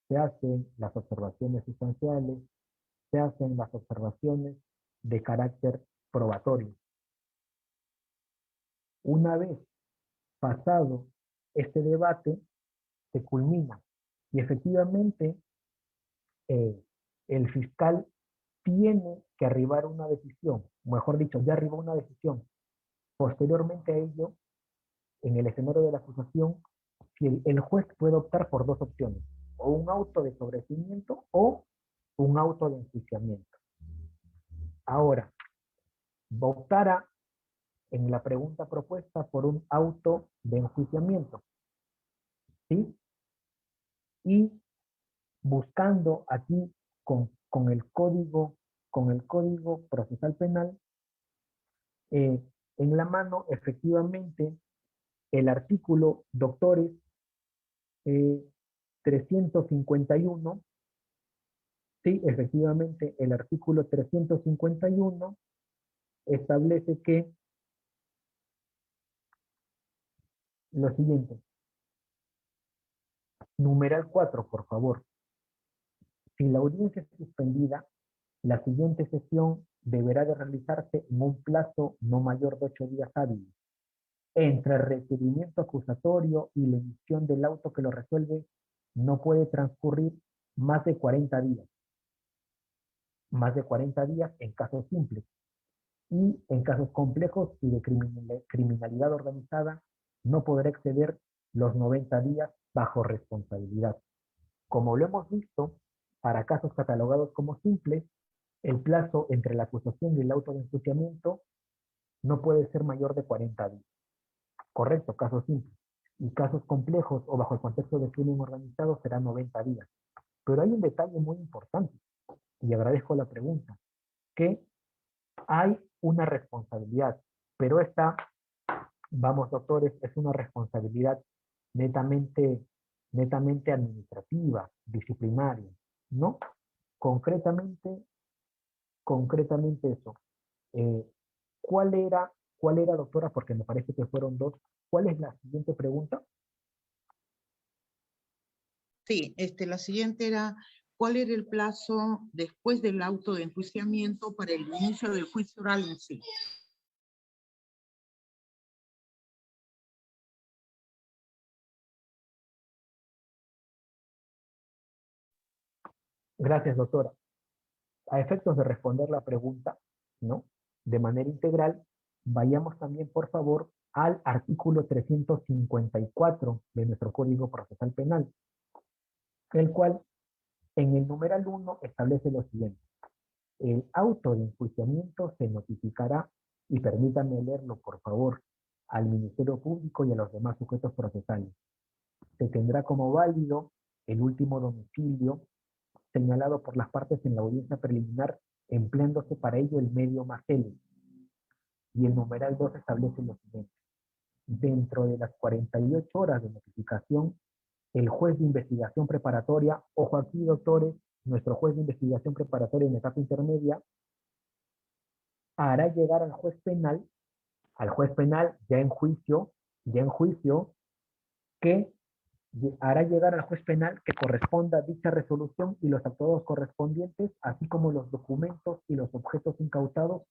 se hacen las observaciones sustanciales, se hacen las observaciones de carácter probatorio. Una vez pasado este debate, se culmina y efectivamente el fiscal tiene que arribar a una decisión, mejor dicho, ya arribó a una decisión. Posteriormente a ello, en el escenario de la acusación, si el juez puede optar por dos opciones, o un auto de sobreseimiento o un auto de enjuiciamiento. Ahora, optará en la pregunta propuesta por un auto de enjuiciamiento, ¿sí? Y buscando aquí con con el código procesal penal, en la mano efectivamente el artículo, doctores, 351, sí, efectivamente el artículo 351 establece que lo siguiente, numeral 4, por favor. Si la audiencia es suspendida, la siguiente sesión deberá de realizarse en un plazo no mayor de 8 días hábiles, entre el requerimiento acusatorio y la emisión del auto que lo resuelve, no puede transcurrir más de 40 días. Más de 40 días en casos simples. Y en casos complejos y de criminalidad organizada, no podrá exceder los 90 días bajo responsabilidad. Como lo hemos visto, para casos catalogados como simples, el plazo entre la acusación y el auto de enjuiciamiento no puede ser mayor de 40 días. Correcto, casos simples. Y casos complejos o bajo el contexto de crimen organizado será 90 días. Pero hay un detalle muy importante, y agradezco la pregunta, que hay una responsabilidad, pero esta, vamos doctores, es una responsabilidad netamente, netamente administrativa, disciplinaria, ¿no? Concretamente, concretamente eso. Eh, cuál era, doctora? Porque me parece que fueron dos. ¿Cuál es la siguiente pregunta? Sí, la siguiente era, ¿cuál era el plazo después del auto de enjuiciamiento para el inicio del juicio oral en sí? Gracias, doctora. A efectos de responder la pregunta, ¿no? De manera integral, vayamos también, por favor, al artículo 354 de nuestro Código Procesal Penal, el cual en el numeral 1 establece lo siguiente. El auto de enjuiciamiento se notificará y permítanme leerlo, por favor, al Ministerio Público y a los demás sujetos procesales. Se tendrá como válido el último domicilio señalado por las partes en la audiencia preliminar, empleándose para ello el medio más célebre. Y el numeral 2 establece lo siguiente. Dentro de las 48 horas de notificación, el juez de investigación preparatoria, ojo aquí, doctores, nuestro juez de investigación preparatoria en etapa intermedia, hará llegar al juez penal ya en juicio, que hará llegar al juez penal que corresponda dicha resolución y los actuados correspondientes, así como los documentos y los objetos incautados,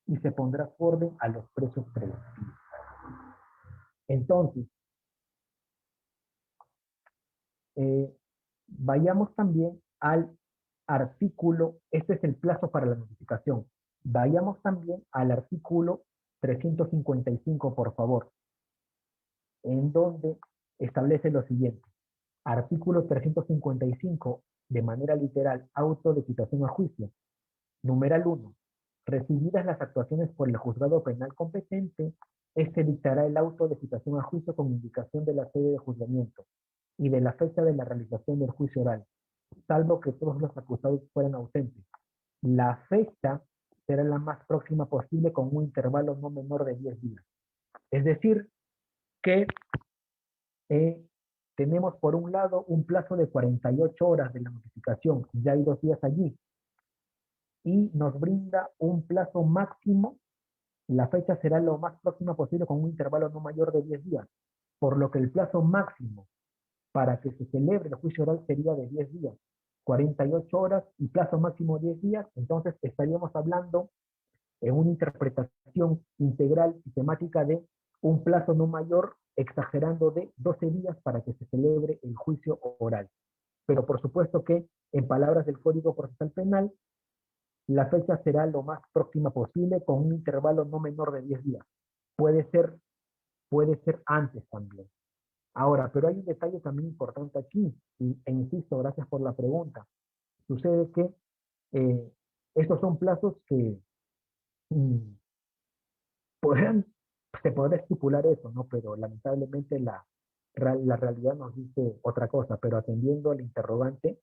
y se pondrá su orden a los precios preventivos. Entonces, vayamos también al artículo, este es el plazo para la notificación. Vayamos también al artículo 355, por favor, en donde establece lo siguiente. Artículo 355, de manera literal, auto de citación a juicio. Numeral 1. Recibidas las actuaciones por el juzgado penal competente, este dictará el auto de citación a juicio con indicación de la sede de juzgamiento y de la fecha de la realización del juicio oral, salvo que todos los acusados fueran ausentes. La fecha será la más próxima posible con un intervalo no menor de 10 días. Es decir, que tenemos por un lado un plazo de 48 horas de la notificación, ya hay 2 días allí, y nos brinda un plazo máximo, la fecha será lo más próxima posible con un intervalo no mayor de 10 días, por lo que el plazo máximo para que se celebre el juicio oral sería de 10 días, 48 horas y plazo máximo 10 días, entonces estaríamos hablando en una interpretación integral y temática de un plazo no mayor, exagerando de 12 días para que se celebre el juicio oral. Pero por supuesto que, en palabras del Código Procesal Penal, la fecha será lo más próxima posible con un intervalo no menor de 10 días. Puede ser antes también. Ahora, pero hay un detalle también importante aquí, e insisto, gracias por la pregunta. Sucede que estos son plazos que se podrá estipular eso, ¿no? Pero lamentablemente la realidad nos dice otra cosa, pero atendiendo al interrogante,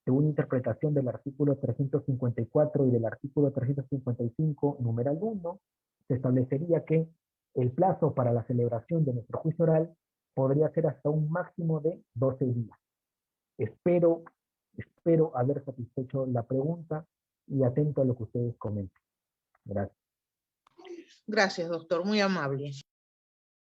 según interpretación del artículo 354 y del artículo 355, numeral 1, se establecería que el plazo para la celebración de nuestro juicio oral podría ser hasta un máximo de 12 días. Espero haber satisfecho la pregunta y atento a lo que ustedes comenten. Gracias. Gracias, doctor, muy amable.